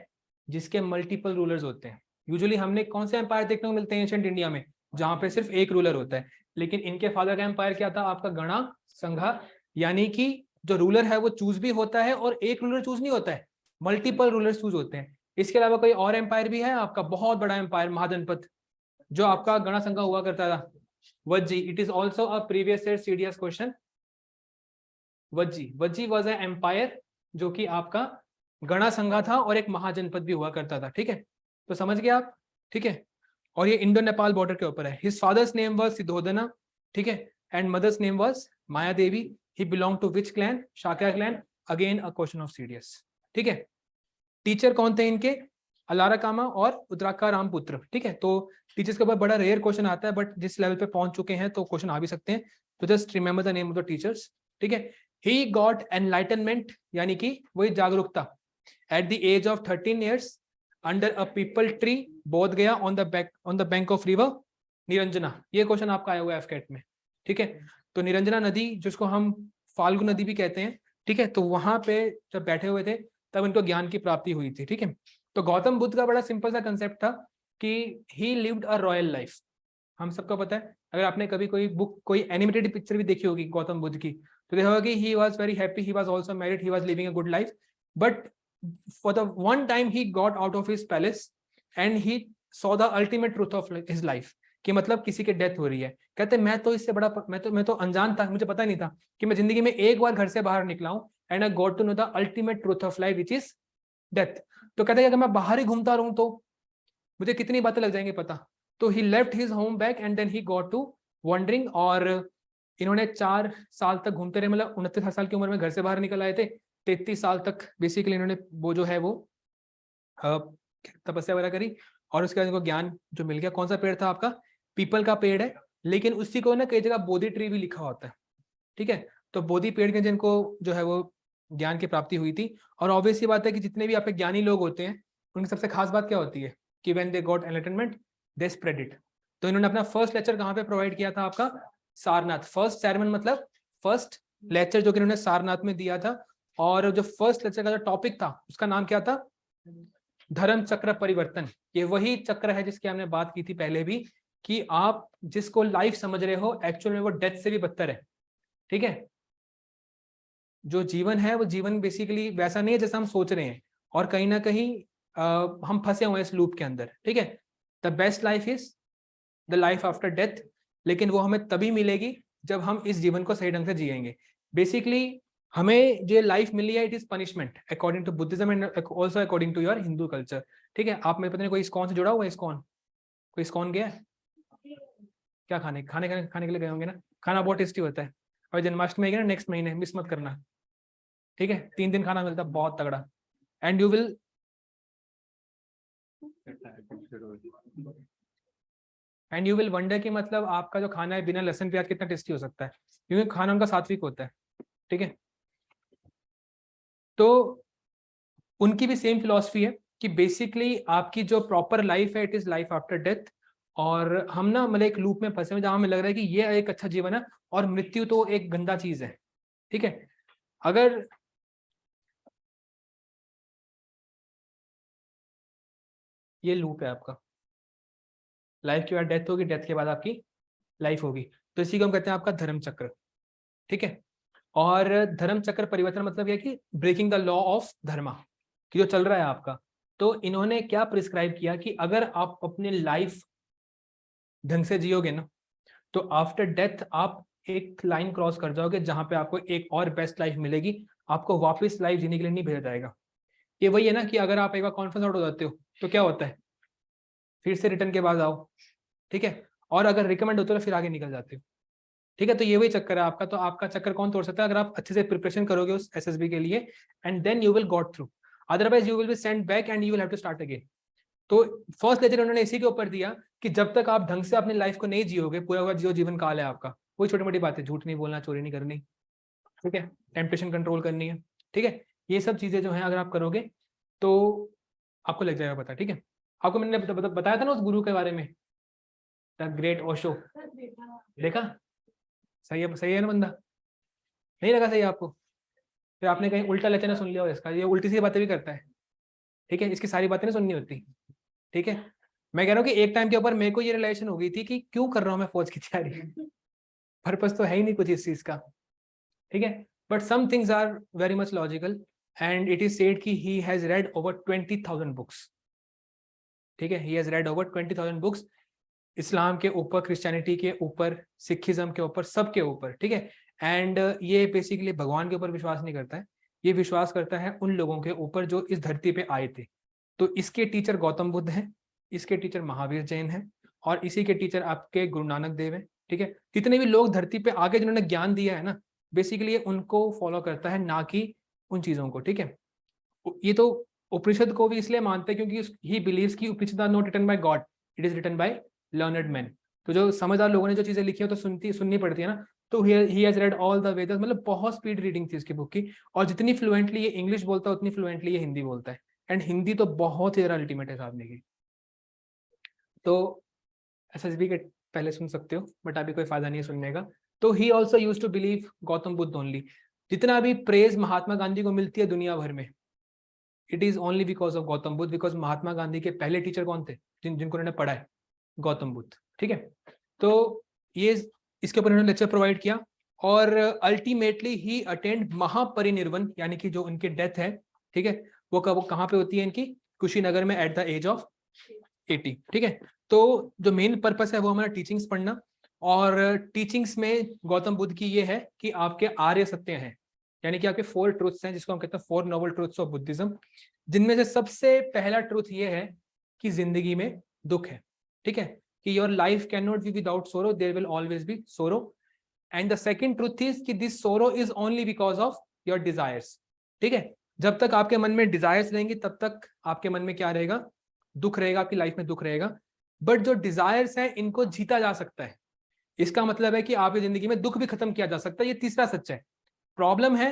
जिसके मल्टीपल रूलर्स होते हैं। यूजुअली हमने कौन से एम्पायर देखने को मिलते हैं एंशिएंट इंडिया में, जहां पे सिर्फ एक रूलर होता है, लेकिन इनके फादर का एम्पायर क्या था, आपका गणा संघा, यानी कि जो रूलर है वो चूज भी होता है, और एक रूलर चूज नहीं होता है, मल्टीपल रूलर्स चूज होते हैं। इसके अलावा कोई और एम्पायर भी है आपका, बहुत बड़ा एम्पायर महाजनपद, जो आपका गणा संघा हुआ करता था, Vajji. It is also a previous year CDS question. Vajji was a empire जो कि आपका गणा संघा था, और एक महाजनपद भी हुआ करता था, ठीक है। तो समझ गए आप, ठीक है। और ये इंडो नेपाल बॉर्डर के ऊपर है। His father's name was Siddhodhana, ठीक है, and mother's name was Maya Devi. He belong to which clan, Shakya clan, again a question of CDS, ठीक है। टीचर कौन थे इनके, अलारा कामा और उत्तराका रामपुत्र, ठीक है। तो टीचर्स के ऊपर बड़ा रेयर क्वेश्चन आता है, बट जिस लेवल पे पहुंच चुके हैं तो क्वेश्चन आ भी सकते हैं। तो just remember the name of the teachers, ठीक है। ही गॉट एनलाइटनमेंट, यानी कि वही जागरूकता, at the age of 13 years under a peepal tree, Bodh Gaya, on the bank of river Niranjana. ये क्वेश्चन आपका आया हुआ है एफकेट में, ठीक है। तो निरंजना नदी, जिसको हम फाल्गु नदी भी कहते हैं, ठीक है, तो वहां पे जब बैठे हुए थे तब इनको ज्ञान की प्राप्ति हुई थी, ठीक है। तो गौतम बुद्ध का बड़ा सिंपल सा कंसेप्ट था कि ही लिव्ड अ रॉयल लाइफ। हम सबको पता है, अगर आपने कभी कोई बुक, कोई एनिमेटेड पिक्चर भी देखी होगी गौतम बुद्ध की, तो देखा होगा कि he was very happy, he was also married, he was living a good life, but for the one time he got out of his palace and he saw the ultimate truth of his life, कि मतलब किसी की death हो रही है। कहते मैं तो इससे बड़ा, मैं तो अनजान था, मुझे पता नहीं था कि मैं जिंदगी में एक बार घर से बाहर निकला हूं, and I got to know the ultimate truth of life which is death. तो कहते हैं कि अगर मैं बाहर ही घूमता रहूं तो मुझे कितनी बातें लग जाएंगी पता। तो he left his home back and then he got to wondering, और इन्होंने 4 साल तक घूमते रहे, मतलब 29 साल की उम्र में घर से बाहर निकल आए थे। 33 साल तक बेसिकली इन्होंने वो जो है वो तपस्या वगैरह करी, और उसके बाद इनको ज्ञान जो मिल गया। कौन सा पेड़ था आपका? पीपल का पेड़ है, लेकिन उसी को ना कई जगह बोधि ट्री भी लिखा होता है, ठीक है। तो बोधि पेड़ के जिनको जो है वो ज्ञान की प्राप्ति हुई थी। और ऑब्वियस ये बात है कि जितने भी आपके ज्ञानी लोग होते हैं उनकी सबसे खास बात क्या होती है कि when they got enlightenment they spread it. तो इन्होंने अपना फर्स्ट लेक्चर कहाँ पे प्रोवाइड किया था? आपका सारनाथ। फर्स्ट सेरेमन मतलब फर्स्ट लेक्चर जो कि इन्होंने सारनाथ में दिया था। और जो फर्स्ट लेक्चर का जो टॉपिक था उसका नाम क्या था? धर्म चक्र परिवर्तन। ये वही चक्र है जिसकी हमने बात की थी पहले भी, कि आप जिसको लाइफ समझ रहे हो एक्चुअल में वो डेथ से भी बदतर है, ठीक है। जो जीवन है वो जीवन बेसिकली वैसा नहीं है जैसा हम सोच रहे हैं, और कहीं ना कहीं हम फंसे हुए हैं इस लूप के अंदर, ठीक है। The best life is the life after death, लेकिन वो हमें तभी मिलेगी जब हम इस जीवन को सही ढंग से जिएंगे। बेसिकली हमें जो लाइफ मिली है it is punishment according to Buddhism and also according to your Hindu culture, ठीक है। आप मेरे पता नहीं कोई इस्कॉन से जुड़ा हुआ है? इस्कॉन, कोई इस्कॉन गया है? क्या खाने खाने के लिए गए होंगे ना। खाना बहुत टेस्टी होता है, और जन्माष्टमी आएगी ना नेक्स्ट महीने, मिस मत करना, ठीक है। 3 दिन खाना मिलता है बहुत तगड़ा, एंड यू विल वंडर कि मतलब आपका जो खाना है बिना लहसुन प्याज कितना टेस्टी हो सकता है, क्योंकि खाना उनका सात्विक होता है, ठीक है। तो उनकी भी सेम फिलॉसफी है कि बेसिकली आपकी जो प्रॉपर लाइफ है it is life after death. और हम ना मतलब एक लूप में फंसे हुए जहां हमें लग रहा है कि ये एक अच्छा जीवन है और मृत्यु तो एक गंदा चीज है, ठीक है। अगर ये लूप है आपका, लाइफ के बाद डेथ होगी, डेथ के बाद आपकी लाइफ होगी, तो इसी को हम कहते हैं आपका धर्म चक्र, ठीक है। और धर्म चक्र परिवर्तन मतलब यह कि ब्रेकिंग द लॉ ऑफ धर्मा, कि जो चल रहा है आपका। तो इन्होंने क्या प्रिस्क्राइब किया कि अगर आप अपनी लाइफ ढंग से जियोगे ना, तो आफ्टर डेथ आप एक लाइन क्रॉस कर जाओगे जहां पे आपको एक और बेस्ट लाइफ मिलेगी, आपको वापस लाइफ जीने के लिए नहीं भेजा जाएगा। ये वही है ना कि अगर आप एक बार कॉन्फ्रेंस आउट हो जाते हो तो क्या होता है, फिर से रिटर्न के बाद आओ, ठीक है। और अगर रिकमेंड होते हो तो फिर आगे निकल जाते हो, ठीक है। तो ये वही चक्कर है आपका। तो आपका चक्कर कौन तोड़ सकता है? अगर आप अच्छे से प्रिपरेशन करोगे उस एसएसबी के लिए, and then you will got through, otherwise you will be sent back and you will have to start again. तो फर्स्ट लेक्चर उन्होंने इसी के ऊपर दिया कि जब तक आप ढंग से अपनी लाइफ को नहीं जियोगे, पूरा पूरा जो जीवन काल है आपका, कोई छोटी मोटी बात है, झूठ नहीं बोलना, चोरी नहीं करनी, ठीक है, टेम्पटेशन कंट्रोल करनी है, ठीक है। ये सब चीजें जो है अगर आप करोगे तो आपको लग जाएगा पता, ठीक है। आपको मैंने बताया था ना उस गुरु के बारे में, द ग्रेट ओशो, देखा? सही है ना बंदा? नहीं लगा सही आपको? फिर आपने कहीं उल्टा लेक्चर ना सुन लिया हो इसका, ये उल्टी सी बातें भी करता है, ठीक है। इसकी सारी बातें नहीं सुननी होती, ठीक है। मैं कह रहा हूँ कि एक टाइम के ऊपर मेरे को ये रिलेशन हो गई थी कि क्यों कर रहा हूँ मैं फौज की तैयारी, पर्पस तो है ही नहीं कुछ इस चीज का, ठीक है। But some things are very much logical, and it is said कि he has read over 20,000 books, ठीक है। He has read over 20,000 books, Islam के ऊपर, क्रिश्चियनिटी के ऊपर, सिखिज्म के ऊपर, सबके ऊपर, ठीक है। एंड ये बेसिकली भगवान के ऊपर विश्वास नहीं करता है, ये विश्वास करता है उन लोगों के ऊपर जो इस धरती पे आए थे। तो इसके टीचर गौतम बुद्ध हैं, इसके टीचर महावीर जैन हैं, और इसी के टीचर आपके गुरु नानक देव हैं, ठीक है। जितने भी लोग धरती पे आगे जिन्होंने ज्ञान दिया है ना, बेसिकली उनको फॉलो करता है, ना कि उन चीजों को, ठीक है। ये तो उपनिषद को भी इसलिए मानते हैं क्योंकि ही बिलीव्स कि Upanishad are not written by God, it is written by learned man. तो जो समझदार लोगों ने जो चीजें लिखी है तो सुननी पड़ती है ना। तो ही has read all the Vedas, मतलब बहुत स्पीड रीडिंग थी उसकी बुक की, और जितनी फ्लुएंटली ये इंग्लिश बोलता है उतनी फ्लुएंटली ये हिंदी बोलता है, एंड हिंदी तो बहुत ही ज्यादा अल्टीमेट है साहब की। तो एसएसबी के पहले सुन सकते हो, बट अभी कोई फायदा नहीं है सुनने का। तो he also use to believe Gautam Buddha only. जितना भी प्रेज महात्मा गांधी को मिलती है दुनिया भर में, it is only because of Gautam Buddha, because Mahatma Gandhi के पहले टीचर कौन थे जिनको उन्होंने पढ़ा है? गौतम बुद्ध, ठीक है। तो ये इसके ऊपर उन्होंने लेक्चर प्रोवाइड किया, और अल्टीमेटली ही अटेंड महापरिनिर्वाण, यानी कि जो उनकी डेथ है, ठीक है, वो कहाँ पे होती है इनकी? कुशीनगर में एट द एज ऑफ 80, ठीक है। तो जो मेन पर्पस है वो हमारा टीचिंग्स पढ़ना, और टीचिंग्स में गौतम बुद्ध की ये है कि आपके आर्य सत्य हैं, यानी कि आपके 4 ट्रूथ्स हैं, जिसको हम कहते हैं 4 नोबल ट्रूथ्स ऑफ बुद्धिज्म, जिनमें से सबसे पहला ट्रूथ ये है कि जिंदगी में दुख है, ठीक है, कि your life can not be without सोरो, देयर विल ऑलवेज बी सोरो। And the second truth is कि दिस सोरो is only because of your desires, ठीक है। जब तक आपके मन में डिजायर्स रहेंगी तब तक आपके मन में क्या रहेगा, दुख रहेगा, आपकी लाइफ में दुख रहेगा। बट जो डिजायर्स हैं इनको जीता जा सकता है, इसका मतलब है कि आपकी जिंदगी में दुख भी खत्म किया जा सकता है। ये तीसरा सच है। प्रॉब्लम है,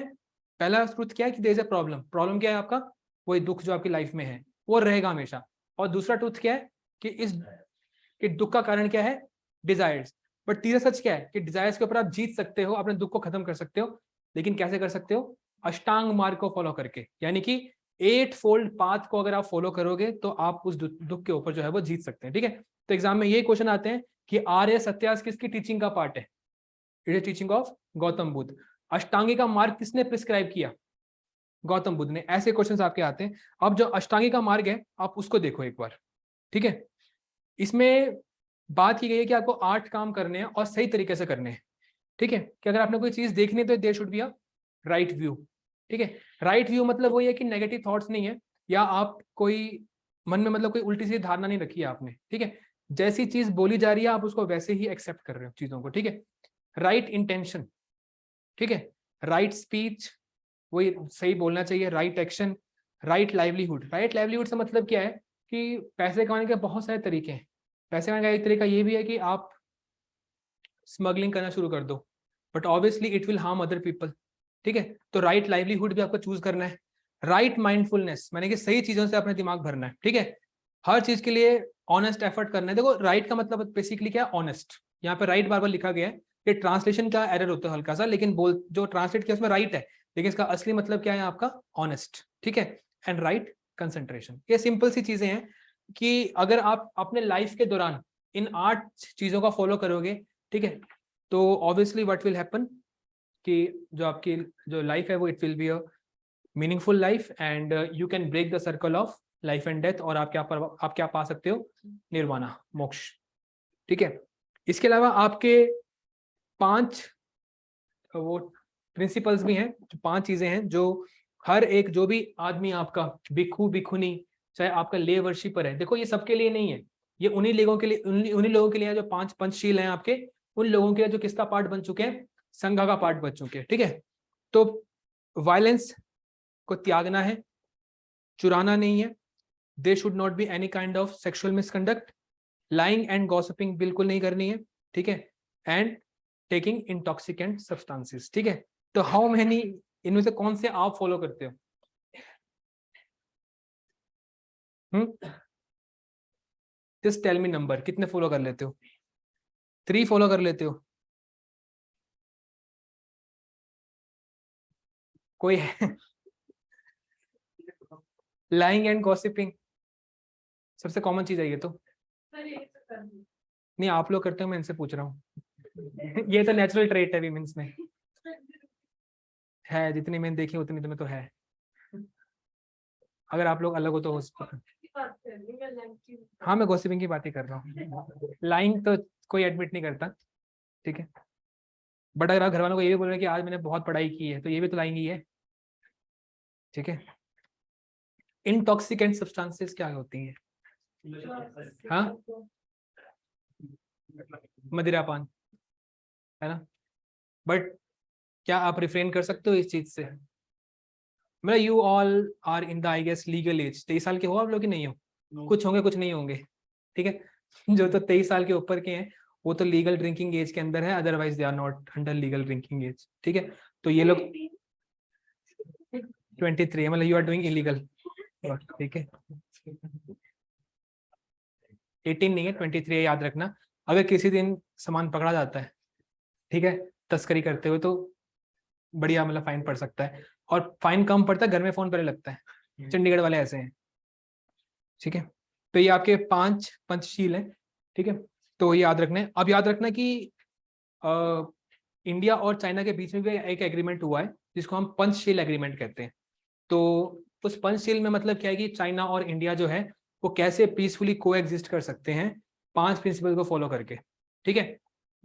पहला ट्रुथ क्या है कि there is a problem, problem क्या है आपका, वही दुख जो आपकी लाइफ में है वो रहेगा हमेशा। और दूसरा ट्रुथ क्या है कि इस कि दुख का कारण क्या है, डिजायर्स। बट तीसरा सच क्या है कि डिजायर्स के ऊपर आप जीत सकते हो, अपने दुख को खत्म कर सकते हो। लेकिन कैसे कर सकते हो, अष्टांग मार्ग को फॉलो करके, यानी कि 8 फोल्ड पाथ को अगर आप फॉलो करोगे तो आप उस दुख के ऊपर जो है वो जीत सकते हैं, ठीक है। तो एग्जाम में ये क्वेश्चन आते हैं कि आर्य सत्यास किसकी टीचिंग का पार्ट है, it is teaching of Gautam Buddha. अष्टांगी का मार्ग किसने प्रिस्क्राइब किया, गौतम बुद्ध ने। ऐसे क्वेश्चंस आपके आते हैं। अब जो अष्टांगी का मार्ग है आप उसको देखो एक बार, ठीक है। इसमें बात की गई है कि आपको 8 काम करने हैं और सही तरीके से करने हैं, ठीक है। कि अगर आपने कोई चीज देखनी है तो there should be a right view, ठीक है। राइट व्यू मतलब वही है कि नेगेटिव थॉट्स नहीं है, या आप कोई मन में मतलब कोई उल्टी सी धारणा नहीं रखी है आपने, ठीक है। जैसी चीज बोली जा रही है आप उसको वैसे ही एक्सेप्ट कर रहे हो चीजों को, ठीक है। राइट इंटेंशन, ठीक है। राइट स्पीच, वही सही बोलना चाहिए। Right action, right livelihood. Right livelihood से मतलब क्या है कि पैसे कमाने के बहुत सारे तरीके हैं। पैसे कमाने का एक तरीका ये भी है कि आप स्मगलिंग करना शुरू कर दो, but obviously it will harm other people, ठीक है। तो राइट लाइवलीहुड भी आपको चूज करना है। राइट माइंडफुलनेस, मैंने कि सही चीजों से अपने दिमाग भरना है, ठीक है। हर चीज के लिए ऑनेस्ट एफर्ट करना है। देखो राइट का मतलब बेसिकली क्या है, ऑनेस्ट। यहाँ पे राइट बार बार लिखा गया है, ये ट्रांसलेशन का एरर होता है हल्का सा, लेकिन बोल जो ट्रांसलेट किया उसमें राइट है, लेकिन इसका असली मतलब क्या है आपका, ऑनेस्ट, ठीक है। And right concentration. ये सिंपल सी चीजें हैं कि अगर आप अपने लाइफ के दौरान इन 8 चीजों का फॉलो करोगे, ठीक है, तो ऑब्वियसली व्हाट विल हैपन कि जो आपकी जो लाइफ है वो it will be a meaningful life, and you can break the circle of life and death, और आप क्या पा सकते हो, निर्वाणा, मोक्ष, ठीक है। इसके अलावा आपके 5 वो प्रिंसिपल्स भी हैं, जो 5 चीजें हैं जो हर एक जो भी आदमी आपका भिक्षु भिक्षुनी, चाहे आपका ले वर्शिपर है, देखो ये सबके लिए नहीं है, ये उन्हीं लोगों के लिए, उन्हीं लोगों के लिए जो 5 पंचशील हैं आपके, उन लोगों के लिए जो किसका पार्ट बन चुके हैं, संघ का पार्ट बन चुके हैं, ठीक है। तो वायलेंस को त्यागना है, चुराना नहीं है, they should not be any kind of sexual misconduct, lying and gossiping बिल्कुल नहीं करनी है, ठीक है, एंड टेकिंग इंटॉक्सिकेंट सब्सटेंसेस, ठीक है। तो हाउ मेनी, इनमें से कौन से आप फॉलो करते हो, जस्ट टेल मी नंबर, कितने फॉलो कर लेते हो, 3 फॉलो कर लेते हो, कोई है? लाइंग एंड गॉसिपिंग सबसे कॉमन चीज है ये तो। नहीं आप लोग करते हो, मैं इनसे पूछ रहा हूँ। ये तो नेचुरल ट्रेट है विमेंस में, है जितनी मैंने देखी उतनी तुम्हें तो है। अगर आप लोग अलग हो तो हो सकता। हाँ मैं गॉसिपिंग की बात ही कर रहा हूँ, लाइंग तो कोई एडमिट नहीं करता, ठीक है। बट अगर आप घर वालों को ये भी बोल रहे हैं कि आज मैंने बहुत पढ़ाई की है, तो ये भी तो लाइंग ही है, ठीक है। इंटॉक्सिकेंट सब्सटेंसेस क्या होती हैं, हाँ मदिरापान, है ना। बट क्या आप रिफ्रेन कर सकते हो इस चीज से, मतलब you all are in the I guess legal age, 23 साल के हो आप लोग कि नहीं हो, कुछ होंगे कुछ नहीं होंगे, ठीक है। जो तो 23 साल के ऊपर के हैं वो तो लीगल ड्रिंकिंग एज के अंदर है, otherwise they are not under legal drinking age, ठीक है। तो ये लोग 23 मतलब यू आर डूइंग इलीगल, ठीक है। 18 नहीं है 23 है, याद रखना। अगर किसी दिन सामान पकड़ा जाता है, ठीक है, तस्करी करते हुए, तो बढ़िया मतलब फाइन पड़ सकता है, और फाइन कम पड़ता है, घर में फोन पर लगता है, चंडीगढ़ वाले ऐसे हैं, ठीक है। तो ये आपके 5 पंचशील हैं, ठीक है। तो ये याद रखना है। अब याद रखना कि इंडिया और चाइना के बीच में भी एक एग्रीमेंट हुआ है जिसको हम पंचशील एग्रीमेंट कहते हैं। तो उस पंचशील में मतलब क्या है कि चाइना और इंडिया जो है वो कैसे पीसफुली को एग्जिस्ट कर सकते हैं 5 प्रिंसिपल को फॉलो करके, ठीक है।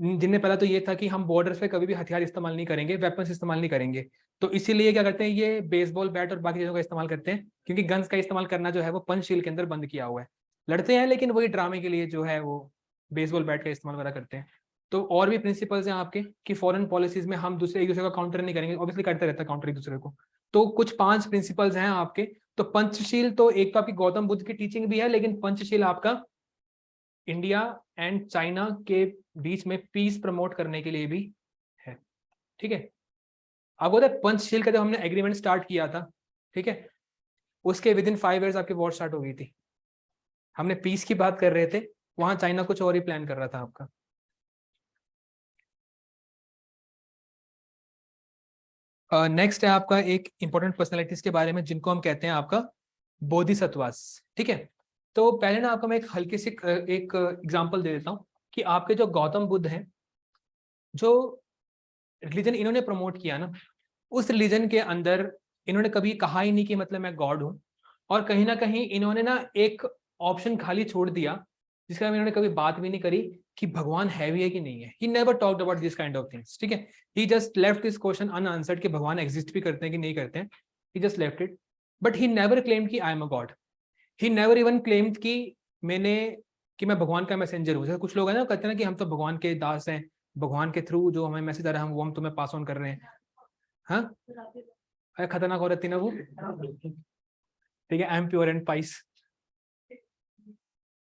जिनने पहला तो ये था कि हम बॉर्डर पे कभी भी हथियार इस्तेमाल नहीं करेंगे, वेपन्स इस्तेमाल नहीं करेंगे, तो इसीलिए क्या करते हैं, ये बेसबॉल बैट और बाकी चीजों का इस्तेमाल करते हैं, क्योंकि गन्स का इस्तेमाल करना जो है वो पंचशील के अंदर बंद किया हुआ है। लड़ते हैं लेकिन वही ड्रामे के लिए जो है वो बेसबॉल बैट का इस्तेमाल वगैरह करते हैं। तो और भी प्रिंसिपल्स हैं आपके कि फॉरेन पॉलिसीज में हम एक दूसरे का काउंटर नहीं करेंगे, ऑब्वियसली करते रहता है काउंटर एक दूसरे को। तो कुछ 5 प्रिंसिपल्स हैं आपके। तो पंचशील तो एक तो आपकी गौतम बुद्ध की टीचिंग भी है, लेकिन पंचशील आपका इंडिया एंड चाइना के बीच में पीस प्रमोट करने के लिए भी है। ठीक है, आपको पता है पंचशील का जब हमने एग्रीमेंट स्टार्ट किया था, ठीक है, उसके विद इन 5 years आपकी वॉर स्टार्ट हो गई थी। हमने पीस की बात कर रहे थे, वहां चाइना कुछ और ही प्लान कर रहा था आपका। नेक्स्ट है आपका एक इंपॉर्टेंट पर्सनैलिटीज के बारे में, जिनको हम कहते हैं आपका बोधिसत्वास। ठीक है, तो पहले ना आपको मैं एक हल्की सी एक एग्जांपल दे देता हूँ कि आपके जो गौतम बुद्ध हैं, जो रिलीजन इन्होंने प्रमोट किया ना, उस रिलीजन के अंदर इन्होंने कभी कहा ही नहीं कि मतलब मैं गॉड हूं, और कहीं ना कहीं इन्होंने ना एक ऑप्शन खाली छोड़ दिया जिसका इन्होंने कभी बात भी नहीं करी कि भगवान है भी है कि नहीं है। He never talked about this kind of things. ठीक है, he just left this question unanswered कि भगवान एग्जिस्ट भी करते हैं कि नहीं करते हैं। He just left it, but he never claimed कि I am a god. He never even claimed कि मैं भगवान का मैसेंजर हूँ। जैसे कुछ लोग हैं ना, कहते हैं ना कि हम तो भगवान के दास हैं, भगवान के थ्रू जो हमें मैसेज आ रहा है वो हम तुम्हें पास ऑन कर रहे हैं। हाँ, अरे खतरनाक औरत थी ना वो। ठीक है, I am pure and price.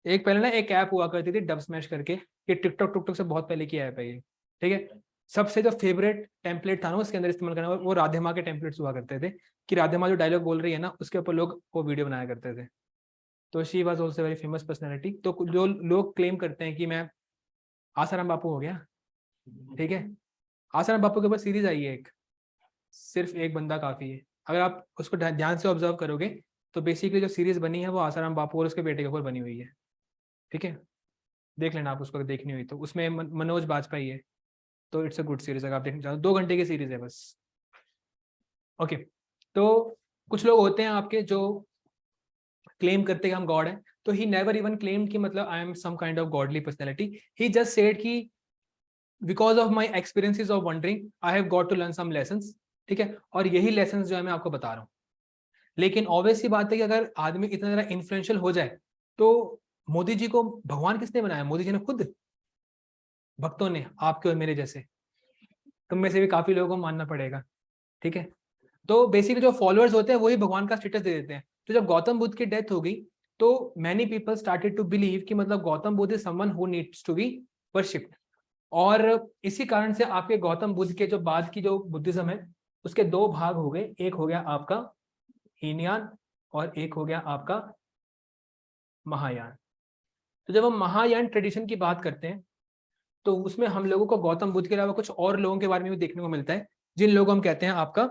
एक पहले ना एक ऐप हुआ करती थी डब स्मैश करके, ये टिकटॉक टुकटॉक से बहुत पहले की ऐप है ये। ठीक है, सबसे जो फेवरेट टेम्पलेट था ना उसके अंदर इस्तेमाल करना, वो राधे माँ के टेम्पलेट्स हुआ करते थे कि राधे माँ जो डायलॉग बोल रही है ना, उसके ऊपर लोग वो वीडियो बनाया करते थे। तो she was also very famous personality. तो जो लोग क्लेम करते हैं कि मैं आसाराम बापू हो गया, ठीक है, आसाराम बापू के ऊपर सीरीज आई है एक, सिर्फ एक बंदा काफी है। अगर आप उसको ध्यान से ऑब्जर्व करोगे तो बेसिकली जो सीरीज बनी है वो आसाराम बापू और उसके बेटे के ऊपर बनी हुई है। ठीक है, देख लेना आप उसको, देखनी हुई तो। उसमें मनोज बाजपेयी है, तो इट्स अ गुड सीरीज अगर आप देखना चाहो। 2 घंटे की सीरीज है बस। ओके, तो कुछ लोग होते हैं आपके जो क्लेम करते हैं हम गॉड हैं, तो ही नेवर इवन क्लेम कि मतलब I am some kind of godly personality. He just said कि because of my experiences of wandering I have got to learn some lessons. ठीक है, और यही लेसन जो है मैं आपको बता रहा हूँ। लेकिन ऑब्वियस सी बात है कि अगर आदमी इतना ज्यादा इन्फ्लुएंशियल हो जाए, तो मोदी जी को भगवान किसने बनाया? मोदी जी ने खुद, भक्तों ने, आपके और मेरे जैसे, तुम में से भी काफी लोगों को मानना पड़ेगा। ठीक है, तो बेसिकली जो फॉलोअर्स होते हैं वही भगवान का स्टेटस दे देते हैं। तो जब गौतम बुद्ध की डेथ हो गई, तो many people started to believe कि मतलब Gautam Buddha is someone who needs to be worshipped. और इसी कारण से आपके गौतम बुद्ध के जो बाद की जो बुद्धिज्म है, उसके 2 भाग हो गए। एक हो गया आपका हीनयान और एक हो गया आपका महायान। तो जब हम महायान ट्रेडिशन की बात करते हैं, तो उसमें हम लोगों को गौतम बुद्ध के अलावा कुछ और लोगों के बारे में भी देखने को मिलता है, जिन लोगों को हम कहते हैं आपका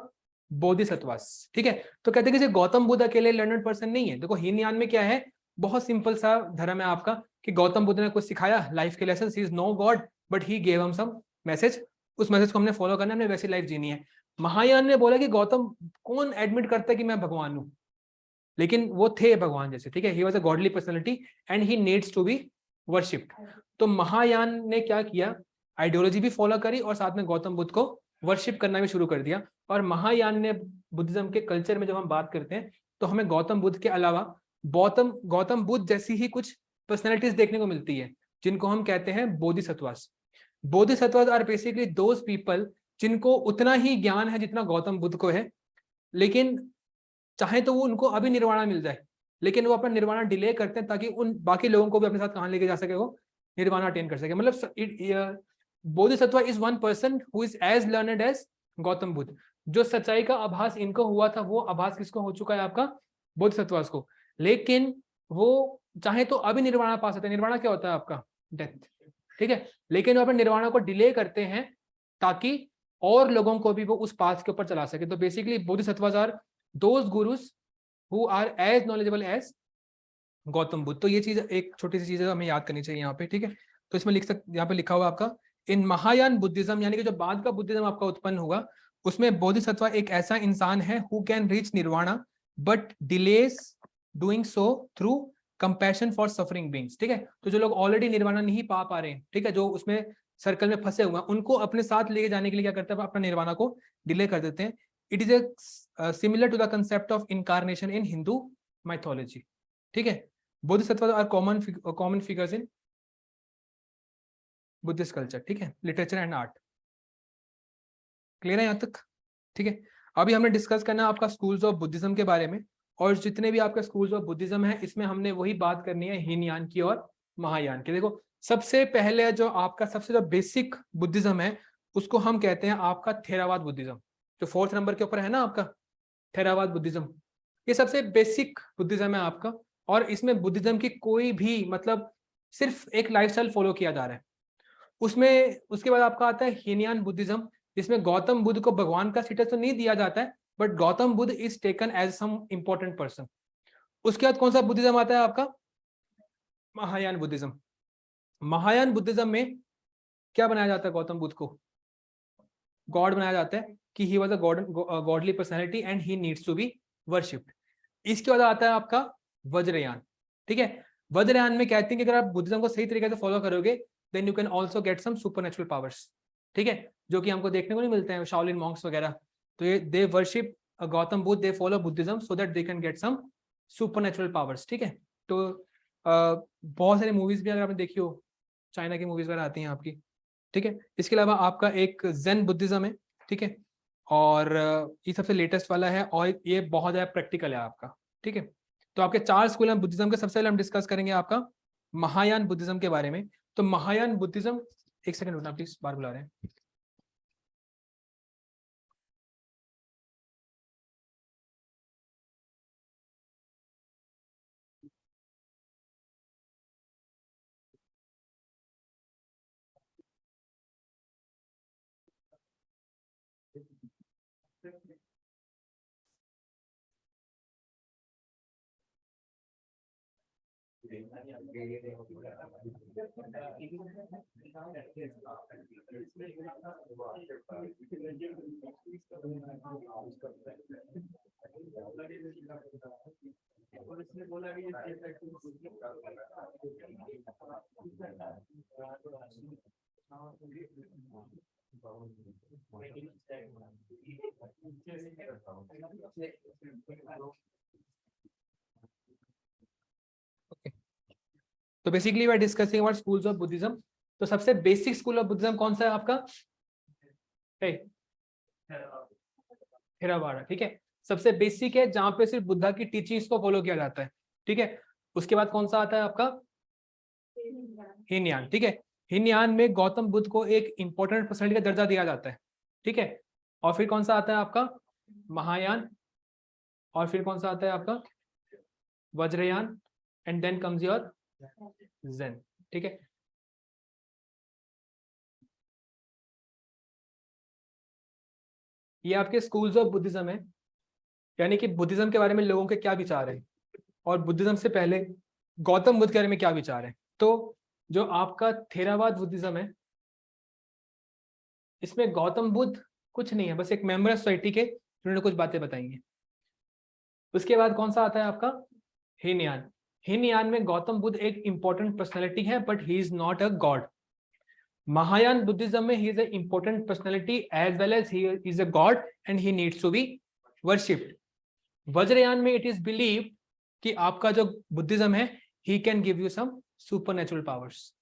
बोधिसत्वास। ठीक है, तो कहते हैं कि गौतम बुद्ध अकेले लर्नड पर्सन नहीं है। देखो हीनयान में क्या है, बहुत सिंपल सा धर्म है आपका कि गौतम बुद्ध ने कुछ सिखाया लाइफ के lesson, he is no God but he gave हम सम मैसेज, उस मैसेज को हमने फॉलो करना है, हमने वैसी लाइफ जीनी है। महायान ने बोला कि गौतम, कौन एडमिट करता है कि मैं भगवान हूं, लेकिन वो थे भगवान जैसे। ठीक है, he was a godly personality and he needs to be worshipped. तो महायान ने क्या किया, आइडियोलॉजी भी फॉलो करी और साथ में गौतम बुद्ध को वर्शिप करना भी शुरू कर दिया। और महायान ने बुद्धिज्म के कल्चर में जब हम बात करते हैं, तो हमें गौतम बुद्ध के अलावा गौतम बुद्ध जैसी ही कुछ पर्सनैलिटीज देखने को मिलती है, जिनको हम कहते हैं bodhisattvas. Bodhisattvas are basically those people जिनको उतना ही ज्ञान है जितना गौतम बुद्ध को है, लेकिन चाहे तो वो उनको अभी निर्वाणा मिल जाए, लेकिन वो अपना निर्वाणा डिले करते हैं ताकि उन बाकी लोगों को भी अपने साथ कहां लेके जा सके, वो निर्वाणा अटेन कर सके। मतलब Bodhisattva is one person who is as learned as Gautam Buddha. जो सच्चाई का आभास इनको हुआ था, वो आभास किसको हो चुका है? आपका बोधिसत्वास को। लेकिन वो चाहे तो अभी निर्वाणा पा सकते हैं। निर्वाणा क्या होता है? आपका डेथ। ठीक है, लेकिन वो अपने निर्वाणा को डिले करते हैं ताकि और लोगों को भी वो उस पाथ के ऊपर चला सके। तो basically Bodhisattvas are those gurus who are as knowledgeable as Gautam Buddha. तो ये चीज एक छोटी सी चीज है, हमें याद करनी चाहिए यहाँ पे। ठीक है, तो इसमें यहाँ पे लिखा हुआ आपका इन महायान बुद्धिज्म, यानी कि जो बाद का बुद्धिज्म आपका उत्पन्न होगा, उसमें बोधिसत्व एक ऐसा इंसान है who can reach nirvana but delays doing so through compassion for suffering beings. ठीक है, तो जो लोग ऑलरेडी निर्वाणा नहीं पा रहे हैं, ठीक है, जो उसमें सर्कल में फंसे हुए हैं, उनको अपने साथ लेके जाने के लिए क्या करते हैं, अपना निर्वाणा को डिले कर देते हैं। It is a similar to the concept of incarnation in Hindu mythology. ठीक है, Bodhisattva are common figures in Buddhist culture. ठीक है, लिटरेचर एंड आर्ट। क्लियर है यहाँ तक? ठीक है, अभी हमने डिस्कस करना है आपका स्कूल्स ऑफ बुद्धिज्म के बारे में, और जितने भी आपके स्कूल्स ऑफ बुद्धिज्म है इसमें हमने वही बात करनी है हीनयान की और महायान की। देखो सबसे पहले जो आपका सबसे जो बेसिक बुद्धिज्म है उसको हम कहते हैं आपका थेरावाद बुद्धिज्म, जो 4th नंबर के ऊपर है ना आपका थेरावाद बुद्धिज्म। ये सबसे बेसिक बुद्धिज्म है आपका, और इसमें बुद्धिज्म की कोई भी मतलब सिर्फ एक लाइफस्टाइल फॉलो किया जा रहा है उसमें। उसके बाद आपका आता है हीनयान बुद्धिज्म, जिसमें गौतम बुद्ध को भगवान का स्टेटस तो नहीं दिया जाता है, but Gautam Buddha is taken as some important person. उसके बाद कौन सा बुद्धिज्म आता है आपका, महायान बुद्धिज्म। महायान बुद्धिज्म में क्या बनाया जाता है, गौतम बुद्ध को गॉड बनाया जाता है कि he was a godly personality and he needs to be worshipped. इसके बाद आता है आपका वज्रयान। ठीक है, वज्रयान में कहते हैं कि अगर आप बुद्धिज्म को सही तरीके से फॉलो करोगे then you can also get some supernatural powers. ठीक है, जो कि हमको देखने को नहीं मिलते हैं शाओलिन मॉन्क्स वगैरह। तो ये they worship Gautam Buddha, they follow Buddhism so that they can get some supernatural powers. ठीक है, तो बहुत सारी मूवीज भी अगर आपने देखी हो, चाइना की मूवीज वगैरह आती हैं आपकी। ठीक है, इसके अलावा आपका एक जेन बुद्धिज्म है। ठीक है, और ये सबसे लेटेस्ट वाला है और ये बहुत ज्यादा प्रैक्टिकल है आपका। ठीक है, तो आपके 4 स्कूल हैं बुद्धिज्म के। सबसे पहले हम डिस्कस करेंगे आपका महायान बुद्धिज्म के बारे में। तो महायान बुद्धिज्म, एक सेकंड रुकना प्लीज, बाहर बुला रहे हैं। और इसने बोला कि तो basically we are discussing about schools of Buddhism. तो सबसे बेसिक स्कूल ऑफ बुद्धिज्म कौन सा है आपका, थेरावाड़ा। ठीक है, सबसे बेसिक है जहां पे सिर्फ बुद्धा की टीचिंग्स को फॉलो किया जाता है। ठीक है, उसके बाद कौन सा आता है आपका हीनयान। ठीक है, हीनयान में गौतम बुद्ध को एक इंपॉर्टेंट पर्सनैलिटी का दर्जा दिया जाता है। ठीक है, और फिर कौन सा आता है आपका महायान, और फिर कौन सा आता है आपका Vajrayana, and then comes your Zen. ठीक है, ये आपके स्कूल्स ऑफ बुद्धिज्म है, यानी कि बुद्धिज्म के बारे में लोगों के क्या विचार है, और बुद्धिज्म से पहले गौतम बुद्ध के बारे में क्या विचार है। तो जो आपका थेरावाद बुद्धिज्म है इसमें गौतम बुद्ध कुछ नहीं है, बस एक मेंबर ऑफ सोसाइटी के जिन्होंने कुछ बातें बताई हैं। उसके बाद कौन सा आता है आपका हीनयान। हीनयान में गौतम बुद्ध एक इंपॉर्टेंट पर्सनैलिटी है but he is not a god. Mahayana Buddhism में he is a important personality as well as he is a god and he needs to be worshipped. Vajrayana में इट इज बिलीव कि आपका जो बुद्धिज्म है he can give you some supernatural powers.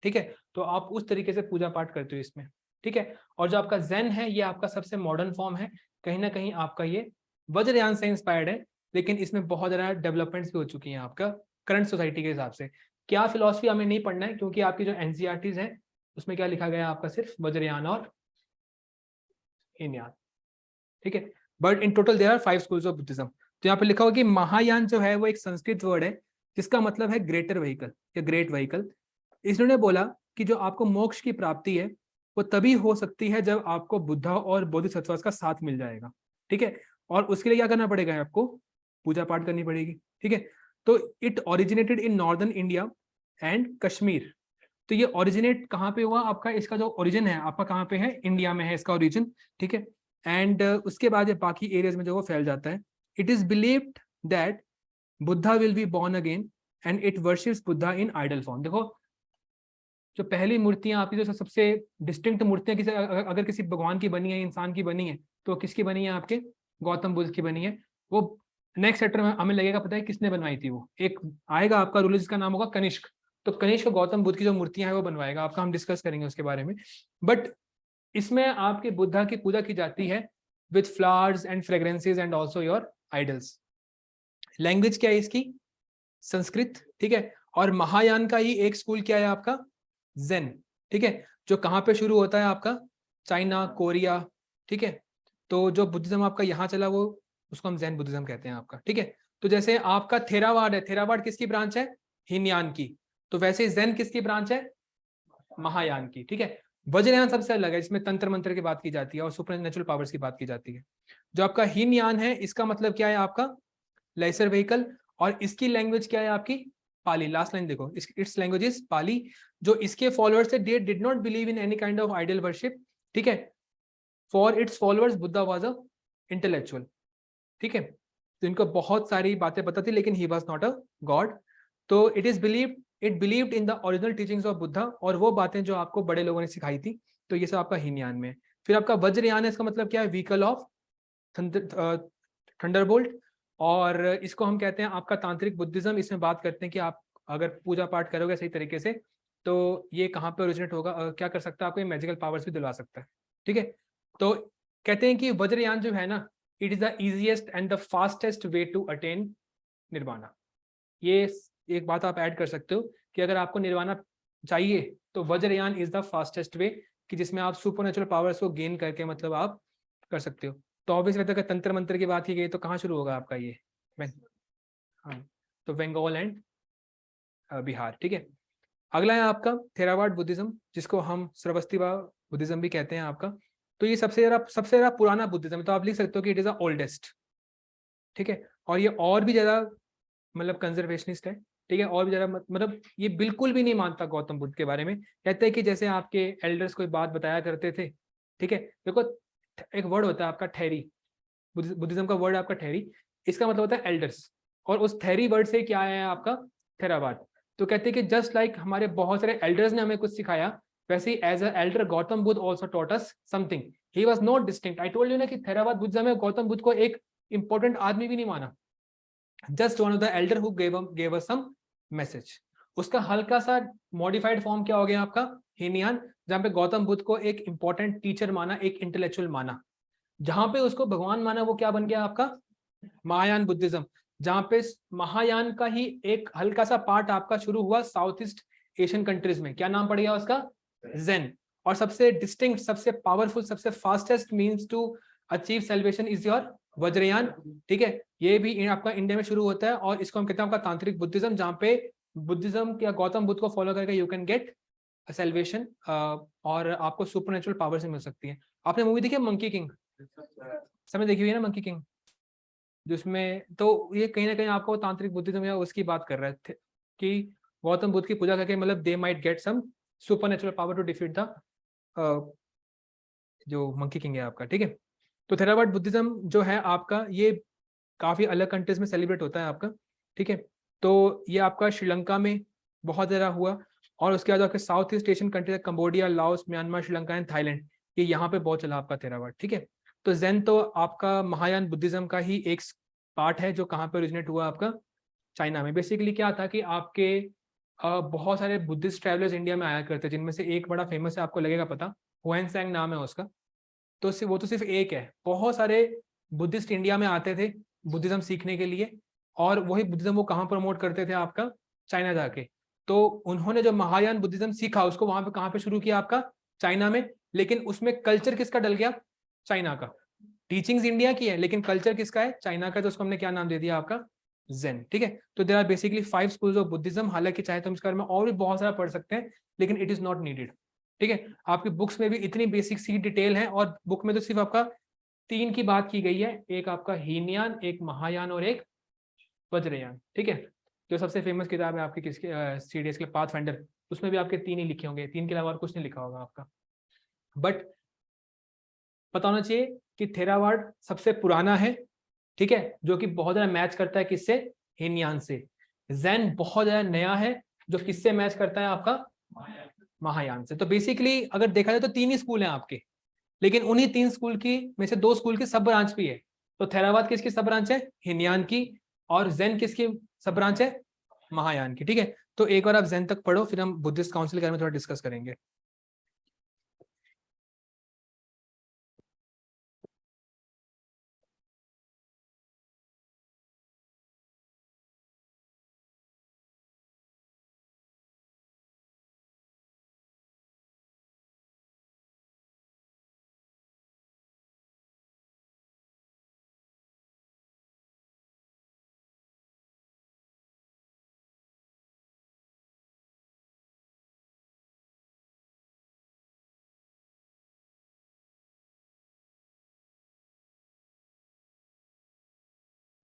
ठीक है, तो आप उस तरीके से पूजा पाठ करते हो इसमें। ठीक है, और जो आपका ज़ेन है ये आपका सबसे मॉडर्न फॉर्म है, कहीं ना कहीं आपका ये वज्रयान से इंस्पायर्ड है, लेकिन इसमें बहुत ज़्यादा डेवलपमेंट्स भी हो चुकी हैं आपका करंट सोसाइटी के हिसाब से। क्या फिलॉसफी हमें नहीं पढ़ना है, क्योंकि आपकी जो एनसीईआरटीज है उसमें क्या लिखा गया है आपका सिर्फ वज्रयान और हीनयान। ठीक है, but in total there are 5 schools of Buddhism. तो यहाँ पे लिखा हुआ कि महायान जो है वो एक संस्कृत वर्ड है जिसका मतलब है ग्रेटर व्हीकल या ग्रेट व्हीकल। इन्होंने बोला कि जो आपको मोक्ष की प्राप्ति है वो तभी हो सकती है जब आपको बुद्धा और बोधिसत्व का साथ मिल जाएगा। ठीक है, और उसके लिए क्या करना पड़ेगा, आपको पूजा पाठ करनी पड़ेगी। ठीक है, तो it originated in northern India and Kashmir. तो ये ओरिजिनेट कहाँ पे हुआ आपका, इसका जो ओरिजिन है आपका कहाँ पे है, इंडिया में है इसका ओरिजिन। ठीक है, एंड उसके बाद ये बाकी एरियाज में जो वो फैल जाता है। It is believed that Buddha will be born again and it worships Buddha in idol form. देखो जो पहली मूर्तियां आपकी जो सबसे डिस्टिंक्ट मूर्तियां किसी अगर किसी भगवान की बनी है, इंसान की बनी है, तो किसकी बनी है? आपके गौतम बुद्ध की बनी है। वो नेक्स्ट चैप्टर में हमें लगेगा पता है किसने बनवाई थी। वो एक आएगा आपका रूलर जिसका नाम होगा कनिष्क, तो कनिष्क गौतम बुद्ध की जो मूर्तियां हैं वो बनवाएगा आपका, हम डिस्कस करेंगे उसके बारे में। बट इसमें आपके बुद्धा की पूजा की जाती है with flowers and fragrances and also your idols. Language क्या है इसकी? संस्कृत, ठीक है। और महायान का ही एक स्कूल क्या है आपका? जेन, ठीक है, जो कहाँ पे शुरू होता है आपका? चाइना, कोरिया, ठीक है। तो जो बुद्धिज्म आपका यहाँ चला वो उसको हम जैन बुद्धिज्म कहते हैं आपका, ठीक है। तो जैसे आपका थेरावाड है, थेरावाड किसकी ब्रांच है? हीनयान की। तो वैसे जैन किसकी ब्रांच है? महायान की, ठीक है। वज्रयान सबसे अलग है, इसमें तंत्र मंत्र की बात की जाती है और सुपर नेचुरल पावर्स की बात की जाती है। जो आपका हीनयान है इसका मतलब क्या है आपका? Lesser vehicle. और इसकी लैंग्वेज क्या है आपकी? पाली। लास्ट लाइन देखो, इट्स लैंग्वेज इज पाली। जो इसके फॉलोअर्स है they did not believe in any kind of idol worship, ठीक है। For its followers Buddha was a intellectual, ठीक है। तो इनको बहुत सारी बातें पता थी लेकिन he was not a god. तो it believed in the original teachings of Buddha, और वो बातें जो आपको बड़े लोगों ने सिखाई थी। तो ये सब आपका हीनयान में। फिर आपका वज्रयान है, इसका मतलब क्या है? Vehicle of Thunderbolt. और इसको हम कहते हैं आपका तांत्रिक बुद्धिज्म। इसमें बात करते हैं कि आप अगर पूजा पाठ करोगे सही तरीके से तो ये कहाँ पे ओरिजिनेट होगा, क्या कर सकता है? आपको मैजिकल पावर्स भी दिलवा सकता है, ठीक है। तो कहते हैं कि वज्रयान जो है ना, it is the easiest and the fastest way to attain nirvana. ये एक बात आप ऐड कर सकते हो कि अगर आपको निर्वाणा चाहिए तो वज्रयान इज द फास्टेस्ट वे, कि जिसमें आप सुपर नेचुरल पावर्स को गेन करके मतलब आप कर सकते हो। तो ऑब्वियसली अगर तंत्र मंत्र की बात की गई तो कहाँ शुरू होगा आपका ये? हाँ, तो बंगाल एंड बिहार, ठीक है। अगला है आपका थेरावाड बुद्धिज्म, जिसको हम श्रवस्तिवा बुद्धिज्म भी कहते हैं आपका। तो ये सबसे ज्यादा पुराना बुद्धिज्म है, तो आप लिख सकते हो कि इट इज द ओल्डेस्ट, ठीक है। और ये और भी ज्यादा मतलब कंजर्वेशनिस्ट है, ठीक है। और भी ज्यादा मतलब ये बिल्कुल भी नहीं मानता गौतम बुद्ध के बारे में। कहते हैं कि जैसे आपके एल्डर्स कोई बात बताया करते थे, ठीक है। देखो एक वर्ड होता है आपका ठहरी, बुद्धिज्म का वर्ड आपका ठहरी, इसका मतलब होता है एल्डर्स। और उस थेरी वर्ड से क्या आया है आपका? थेरावाद। तो कहते हैं कि जस्ट लाइक हमारे बहुत सारे एल्डर्स ने हमें कुछ सिखाया, वैसे ही as a elder Gautam Buddha also taught us something. He was not distinct. I told you ना कि थेरावाद बुद्धिज्म में गौतम बुद्ध को एक इंपॉर्टेंट आदमी भी नहीं माना, just one of the elder who gave us some message. उसका हल्का सा मॉडिफाइड फॉर्म क्या हो गया आपका? हीनयान, जहां पे गौतम बुद्ध को एक इंपॉर्टेंट टीचर माना, एक इंटेलेक्चुअल माना। जहां पे उसको भगवान माना वो क्या बन गया आपका? महायान बुद्धिज्म। जहां पे महायान का ही एक हल्का सा पार्ट आपका शुरू हुआ साउथ ईस्ट एशियन कंट्रीज में, क्या नाम पड़ेगा उसका? जेन। और सबसे डिस्टिंक्ट, सबसे पावरफुल, सबसे fastest means to achieve salvation is your Vajrayana, ठीक है। ये भी आपका इंडिया में शुरू होता है और इसको हम कहते हैं आपका तांत्रिक बुद्धिज्म, जहां पे बुद्धिज्म या गौतम बुद्ध को फॉलो करके यू कैन गेट सेल्वेशन और आपको सुपरनेचुरल पावर से मिल सकती है। आपने मूवी देखी है मंकी किंग? समय देखी हुई है ना मंकी किंग, जिसमें तो ये कहीं ना कहीं आपको तांत्रिक बुद्धिज्म या उसकी बात कर रहे थे कि गौतम बुद्ध की पूजा करके मतलब they might get some supernatural power to defeat the जो मंकी किंग है आपका, ठीक है। तो थेरावाड बुद्धिज्म जो है आपका ये काफी अलग कंट्रीज में सेलिब्रेट होता है आपका, ठीक है। तो ये आपका श्रीलंका में बहुत ज़्यादा हुआ और उसके बाद आपके south east Asian country Cambodia, Laos, Myanmar, Sri Lanka and Thailand, ये यहाँ पे बहुत चला आपका थेरावाड, ठीक है। तो जैन तो आपका महायान बुद्धिज्म का ही एक पार्ट है जो कहाँ पे ओरिजिनेट हुआ आपका? चाइना में। बेसिकली क्या था कि आपके बहुत सारे बुद्धिस्ट ट्रैवलर्स इंडिया में आया करते, जिनमें से एक बड़ा फेमस है, आपको लगेगा पता, हुएन नाम है उसका। तो वो तो सिर्फ एक है, बहुत सारे बुद्धिस्ट इंडिया में आते थे बुद्धिज्म सीखने के लिए, और वही बुद्धिज्म वो कहाँ प्रमोट करते थे आपका? चाइना जाके। तो उन्होंने जो महायान बुद्धिज्म सीखा उसको वहां पे कहाँ पे शुरू किया आपका? चाइना में। लेकिन उसमें कल्चर किसका डल गया? चाइना का। टीचिंग्स इंडिया की है लेकिन कल्चर किसका है? चाइना का। तो उसको हमने क्या नाम दे दिया आपका? जेन, ठीक है। तो there are basically 5 schools of Buddhism. हालांकि चाहे तो हम इसके बारे में और भी बहुत सारा पढ़ सकते हैं लेकिन इट इज नॉट नीडेड, ठीक है। आपकी बुक्स में भी इतनी बेसिक सी डिटेल है और बुक में तो सिर्फ आपका 3 की बात की गई है, एक आपका हीनयान, एक महायान और एक वज्रयान, ठीक है। जो सबसे फेमस किताब है आपकी किसके सीडीएस के पाथ फाइंडर, उसमें भी आपके 3 ही लिखे होंगे, 3 के अलावा और कुछ नहीं लिखा होगा आपका। बट पता होना चाहिए कि थेरावाड सबसे पुराना है, ठीक है, जो कि बहुत ज्यादा मैच करता है किससे? हीनयान से। जैन बहुत ज्यादा नया है जो किससे मैच करता है आपका? महायान से। तो बेसिकली अगर देखा जाए तो 3 ही स्कूल हैं आपके, लेकिन उन्हीं 3 स्कूल की में से 2 स्कूल की सब ब्रांच भी है। तो थेरावाद किसकी सब ब्रांच है? हीनयान की। और जैन किसकी सब ब्रांच है? महायान की। ठीक है, तो एक बार आप जैन तक पढ़ो, फिर हम बुद्धिस्ट काउंसिल के बारे में थोड़ा डिस्कस करेंगे।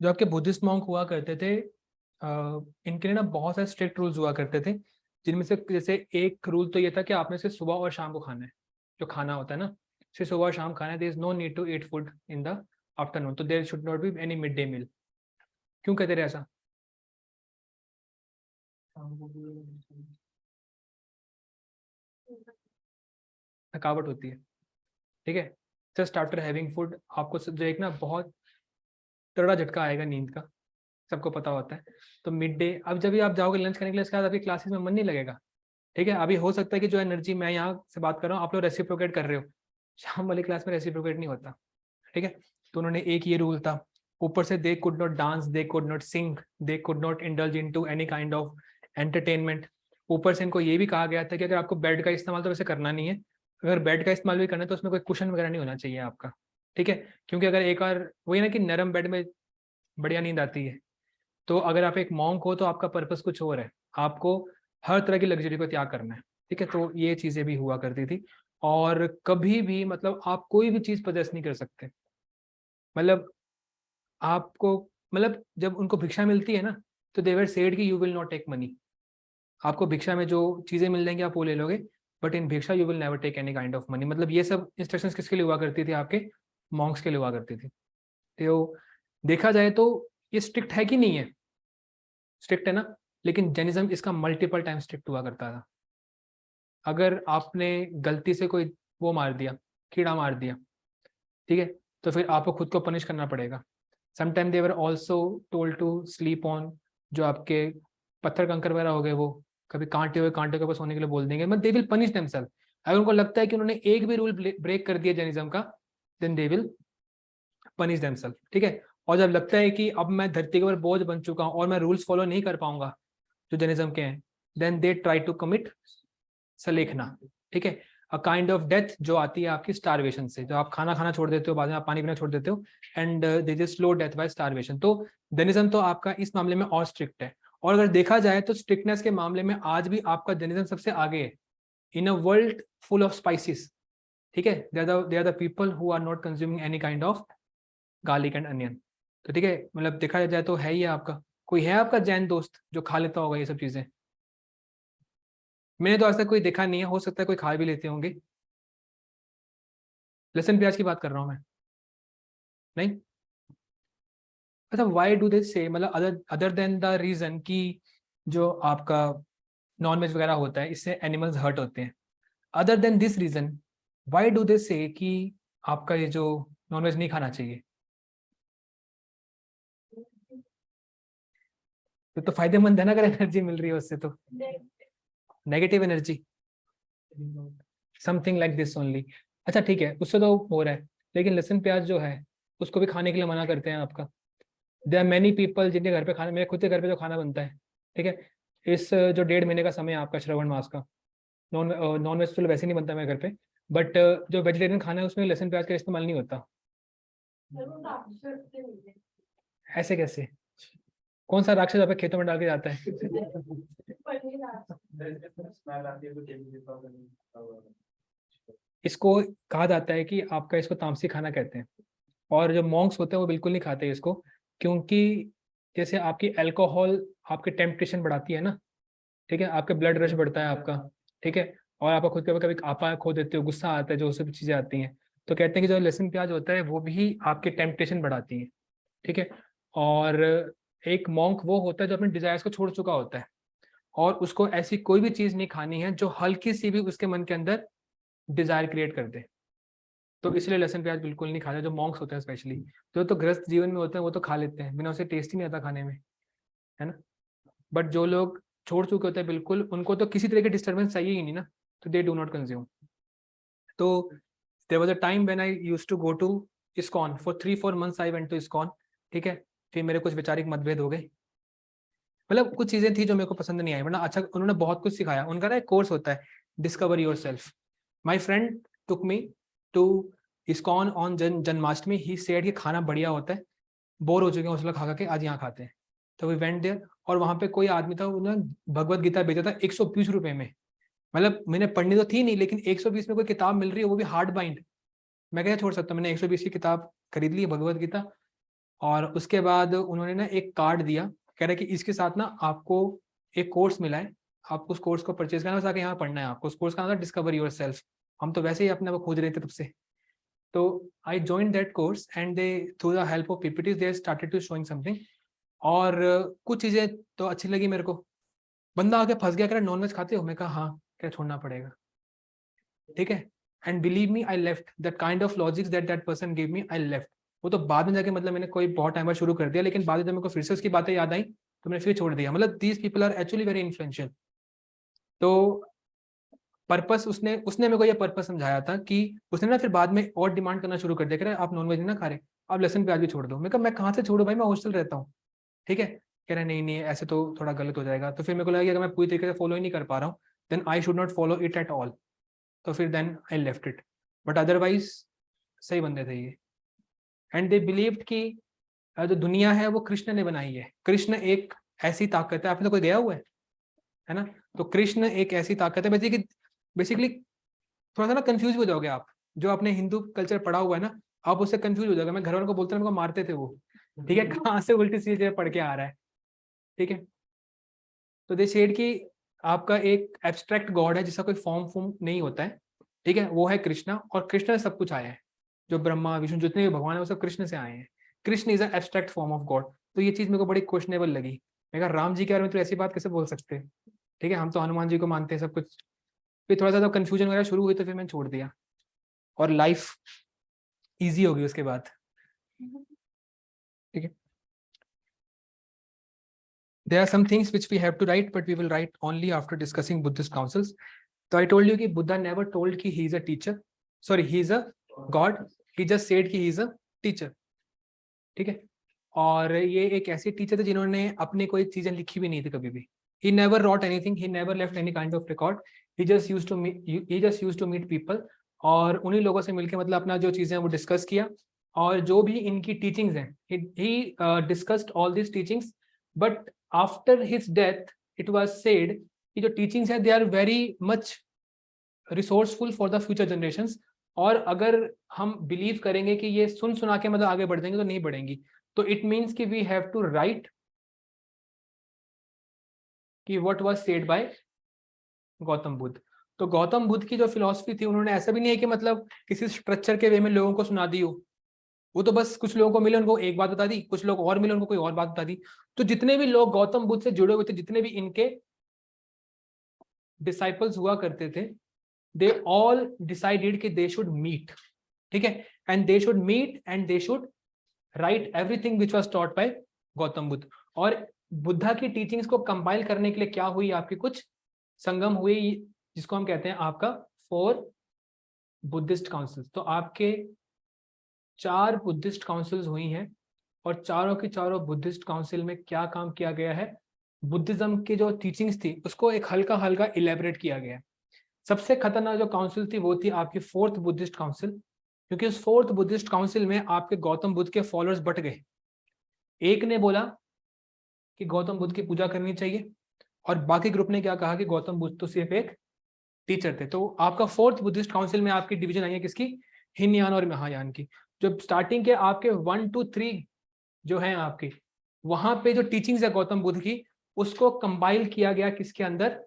जो आपके बुद्धिस्ट मॉन्क हुआ करते थे, इनके लिए ना बहुत सारे स्ट्रिक्ट रूल्स हुआ करते थे, जिनमें से जैसे एक रूल तो ये था कि आपने सिर्फ सुबह और शाम को खाना है। जो खाना होता है ना, सिर्फ सुबह और शाम खाना है। There is no need to eat food in the afternoon. तो there should not be any mid day meal. क्यों कहते रहे ऐसा? थकावट होती है। ठीक है, जस्ट आफ्टर हैविंग फूड आपको जो एक ना बहुत तगड़ा झटका आएगा नींद का, सबको पता होता है। तो मिड डे, अब जब भी आप जाओगे लंच करने के लिए, इसके बाद आपकी क्लासेस में मन नहीं लगेगा। ठीक है, अभी हो सकता है कि जो एनर्जी मैं यहाँ से बात कर रहा हूँ आप लोग रेसिप्रोकेट कर रहे हो, शाम वाली क्लास में रेसिप्रोकेट नहीं होता। ठीक है, तो उन्होंने एक ये रूल था। ऊपर से they could not dance, they could not sing, they could not indulge into any kind of entertainment. ऊपर से इनको ये भी कहा गया था कि अगर आपको बेड का इस्तेमाल तो वैसे करना नहीं है, अगर बेड का इस्तेमाल भी करना है तो उसमें कोई कुशन वगैरह नहीं होना चाहिए आपका। ठीक है, क्योंकि अगर एक बार वही ना कि नरम बेड में बढ़िया नींद आती है, तो अगर आप एक मॉन्क हो तो आपका पर्पस कुछ और है, आपको हर तरह की लग्जरी को त्याग करना है। ठीक है, तो ये चीज़ें भी हुआ करती थी। और कभी भी मतलब आप कोई भी चीज़ पजेस नहीं कर सकते। मतलब आपको, मतलब जब उनको भिक्षा मिलती है ना, तो देवर सेड कि you will not take money. आपको भिक्षा में जो चीज़ें मिल जाएंगी आप वो ले लोगे, बट इन भिक्षा you will never take any kind of money. मतलब ये सब इंस्ट्रक्शंस किसके लिए हुआ करती थी? आपके मॉन्क्स के लिए हुआ करती थी। तो देखा जाए तो ये स्ट्रिक्ट है कि नहीं है? स्ट्रिक्ट है ना, लेकिन जैनिज्म इसका मल्टीपल टाइम स्ट्रिक्ट हुआ करता था। अगर आपने गलती से कोई वो मार दिया, कीड़ा मार दिया, ठीक है, तो फिर आपको खुद को पनिश करना पड़ेगा। Sometime they were also told to sleep on, जो आपके पत्थर कंकर वगैरह हो गए, वो कभी कांटे हुए कांटे के पास सोने के लिए बोल देंगे, मतलब दे विल पनिश देमसेल्फ। अगर उनको लगता है कि उन्होंने एक भी रूल ब्रेक कर दिया जैनिज्म का, then they will punish themselves. ठीक है, और जब लगता है कि अब मैं धरती के ऊपर बोझ बन चुका हूँ और मैं रूल्स फॉलो नहीं कर पाऊंगा जो जैनिज्म के हैं, then they try to commit sallekhana. ठीक है, अ काइंड ऑफ डेथ जो आती है आपकी स्टारवेशन से, जो आप खाना खाना छोड़ देते हो, बाद में आप पानी पीना छोड़ देते हो, and they is slow death by starvation. तो जैनिज्म तो आपका इस मामले में और स्ट्रिक्ट है। और अगर देखा जाए तो स्ट्रिक्टनेस के मामले में आज भी आपका जैनिज्म सबसे आगे है in a world full of spices. ठीक है, they are the people who are not consuming any kind of garlic and onion. तो ठीक है, मतलब देखा जाए तो है ही आपका। कोई है आपका जैन दोस्त जो खा लेता होगा ये सब चीजें? मैंने तो आज तक कोई देखा नहीं है, हो सकता है कोई खा भी लेते होंगे। लहसुन प्याज की बात कर रहा हूँ मैं, नहीं। अच्छा, वाई डू दे से, मतलब other other than the reason कि जो आपका नॉन वेज वगैरह होता है इससे एनिमल्स हर्ट होते हैं, other than this reason why do they say कि आपका ये जो नॉन वेज नहीं खाना चाहिए? तो फायदेमंद है ना, अगर एनर्जी मिल रही है उससे तो। Negative energy, something like this only. अच्छा ठीक है, उससे तो हो रहा है, लेकिन लहसुन प्याज जो है उसको भी खाने के लिए मना करते हैं आपका। देर आर मैनी पीपल जिनके घर पे खाना, मेरे खुद के घर पे जो खाना बनता है, ठीक है, इस जो 1.5 महीने का समय है आपका श्रवण मास का, नॉन वेज तो वैसे नहीं बनता मेरे घर पे, बट जो वेजिटेरियन खाना है उसमें लहसुन प्याज का इस्तेमाल नहीं होता। ऐसे कैसे? कौन सा राक्षस आपके खेतों में डाल के जाता है? स्मेल आती है तो केमिकल पाउडर। इसको कहा जाता है कि आपका इसको तामसी खाना कहते हैं। और जो मॉन्क्स होते हैं वो बिल्कुल नहीं खाते इसको, क्योंकि जैसे आपकी अल्कोहल आपकी टेम्पटेशन बढ़ाती है ना, ठीक है, आपका ब्लड रश बढ़ता है आपका, ठीक है, और आपका खुद कभी कभी आपा खो देते हो, गुस्सा आता है, जो सब चीज़ें आती हैं, तो कहते हैं कि जो लहसुन प्याज होता है वो भी आपकी टेम्पटेशन बढ़ाती है। ठीक है, और एक मॉन्क वो होता है जो अपने डिजायर्स को छोड़ चुका होता है, और उसको ऐसी कोई भी चीज नहीं खानी है जो हल्की सी भी उसके मन के अंदर डिजायर क्रिएट कर दे। तो इसलिए लहसुन प्याज बिल्कुल नहीं खाता। जो मॉन्क्स होते हैं स्पेशली, जो तो गृहस्थ जीवन में होते हैं, वो तो खा लेते हैं, बिना उसे टेस्ट ही नहीं आता खाने में, है ना। बट जो लोग छोड़ चुके होते हैं बिल्कुल, उनको तो किसी तरह की डिस्टर्बेंस चाहिए ही नहीं ना, तो दे डू नॉट कंज्यूम। तो there was a time when I used to go to ISKCON for 3-4 months. I went to ISKCON, ठीक है। फिर मेरे कुछ वैचारिक मतभेद हो गए, मतलब कुछ चीजें थी जो मेरे को पसंद नहीं आई, वरना अच्छा उन्होंने बहुत कुछ सिखाया। उनका ना एक कोर्स होता है, discover yourself. My friend took me to ISKCON on Janmashtami. He said कि खाना बढ़िया होता है, बोर हो चुके हैं उसला खा खा के, आज यहाँ खाते हैं। तो वी वेंट देयर, और वहां पे कोई आदमी था, उन्होंने भगवत गीता बेचा था 120 रुपए में। मतलब मैंने पढ़नी तो थी नहीं, लेकिन 120 में कोई किताब मिल रही है, वो भी हार्ड बाइंड, मैं क्या छोड़ सकता हूँ। मैंने 120 की किताब खरीद ली भगवत गीता। और उसके बाद उन्होंने ना एक कार्ड दिया, कह रहे कि इसके साथ ना आपको एक कोर्स मिला है, आपको उस कोर्स को परचेज करना है, आके यहाँ पढ़ना है आपको। उस कोर्स का नाम था डिस्कवर योर सेल्फ। हम तो वैसे ही अपने आप खोज रहे थे तब से। तो I join that course and they through the help of PPTs they started to showing something. और कुछ चीजें तो अच्छी लगी मेरे को। बंदा आके फंस गया, कह रहा नॉनवेज खाते हो, मैं कहा हाँ, क्या छोड़ना पड़ेगा, ठीक है। And believe me, I left that kind of logics that that person give me, I left. वो तो बाद में जाके, मतलब मैंने कोई बहुत टाइम बाद शुरू कर दिया, लेकिन बाद में जब मेरे को फिर से उसकी बातें याद आई तो मैंने फिर छोड़ दिया। मतलब these people are actually very influential. तो पर्पस उसने उसने मेरे को ये पर्पस समझाया था कि उसने ना फिर बाद में और डिमांड करना शुरू कर दिया, कह रहा है आप नॉनवेज ना खा रहे, आप लहसुन प्याज भी छोड़ दो। मैं कहा मैं कहाँ से छोड़ू भाई, मैं हॉस्टल रहता हूँ, ठीक है। कह रहा है नहीं नहीं, ऐसे तो थोड़ा गलत हो जाएगा। तो फिर मेरे को लगा कि अगर मैं पूरी तरीके से फॉलो ही नहीं कर पा रहा हूँ, then I should not follow it at all. तो फिर then I left it. But otherwise सही बंदे थे ये। एंड दे बिलीव्ड कि जो दुनिया है वो कृष्ण ने बनाई है। कृष्ण एक ऐसी ताकत है, आपने तो कोई गया हुआ है ना। तो कृष्ण एक ऐसी ताकत है, बेसिकली थोड़ा सा ना कंफ्यूज हो जाओगे आप, जो आपने हिंदू कल्चर पढ़ा हुआ है ना, आप उससे कंफ्यूज हो जाओगे। मैं घर वालों को बोलता, मेरे को मारते थे वो, ठीक है, कहाँ से उल्टी सीधी चीजें पढ़ के आ रहा है, ठीक है। तो दे सेड कि आपका एक एब्स्ट्रैक्ट गॉड है जिसका कोई फॉर्म नहीं होता है, ठीक है, वो है कृष्णा, और कृष्ण से सब कुछ आया है। जो ब्रह्मा विष्णु जितने भी भगवान है वो सब कृष्ण से आए हैं। Krishna is a abstract form of God. तो ये चीज मेरे को बड़ी क्वेश्चनेबल लगी। मैं कहा राम जी के बारे में तो ऐसी बात कैसे बोल सकते हैं, ठीक है, हम तो हनुमान जी को मानते हैं सब कुछ। फिर थोड़ा सा जब कंफ्यूजन वगैरह शुरू हुई तो फिर मैंने छोड़ दिया, और लाइफ ईजी होगी उसके बाद, ठीक है। There are some things which we have to write, but we will write only after discussing Buddhist councils. So I told you कि Buddha never told कि he is a teacher, sorry he is a God, he just said कि he is a teacher, ठीक है। और ये एक ऐसे teacher थे जिन्होंने अपने कोई चीजें लिखी भी नहीं थी कभी भी। He never wrote anything, he never left any kind of record, he just used to meet people, और उन्हीं लोगों से मिलके मतलब अपना जो चीजें वो डिस्कस किया। और जो भी इनकी टीचिंग्स हैं, he discussed all these teachings, but after his death it was said कि जो टीचिंग्स हैं they are very much resourceful for the future generations। और अगर हम बिलीव करेंगे कि ये सुन सुना के मतलब आगे बढ़ जाएंगे, तो नहीं बढ़ेंगी। तो इट मीन्स कि वी हैव टू राइट कि what was said bye Gautam Buddha. तो गौतम बुद्ध की जो फिलॉसफी थी, उन्होंने ऐसा भी नहीं है कि मतलब किसी स्ट्रक्चर के वे में लोगों को सुना दी हो। वो तो बस कुछ लोगों को मिले उनको एक बात बता दी, कुछ लोग और मिले उनको कोई और बात बता दी। तो जितने भी लोग गौतम बुद्ध से जुड़े हुए थे, जितने भी इनके डिसाइपल्स हुआ करते थे, दे ऑल डिसाइडेड कि दे शुड मीट, ठीक है, and they should meet and they should write everything which was taught by Gautam Buddha. और बुद्धा की टीचिंग्स को कंपाइल करने के लिए क्या हुई, आपकी कुछ संगम हुई, जिसको हम कहते हैं आपका 4 बुद्धिस्ट काउंसिल्स। तो आपके 4 बुद्धिस्ट काउंसिल्स हुई हैं, और चारों की चारों बुद्धिस्ट काउंसिल में क्या काम किया गया है, बुद्धिज्म की जो टीचिंग्स थी उसको एक हल्का हल्का इलेबरेट किया गया। सबसे खतरनाक जो काउंसिल थी वो थी आपकी 4th बुद्धिस्ट काउंसिल, क्योंकि उस 4th बुद्धिस्ट काउंसिल में आपके गौतम बुद्ध के फॉलोअर्स बट गए। एक ने बोला कि गौतम बुद्ध की पूजा करनी चाहिए, और बाकी ग्रुप ने क्या कहा कि गौतम बुद्ध तो सिर्फ एक टीचर थे। तो आपका 4th बुद्धिस्ट काउंसिल में आपकी डिवीजन आई है किसकी, हीनयान और महायान की। जो स्टार्टिंग के आपके 1 to 3 जो है आपकी, वहां पे जो टीचिंग्स है गौतम बुद्ध की, उसको कंबाइल किया गया किसके अंदर,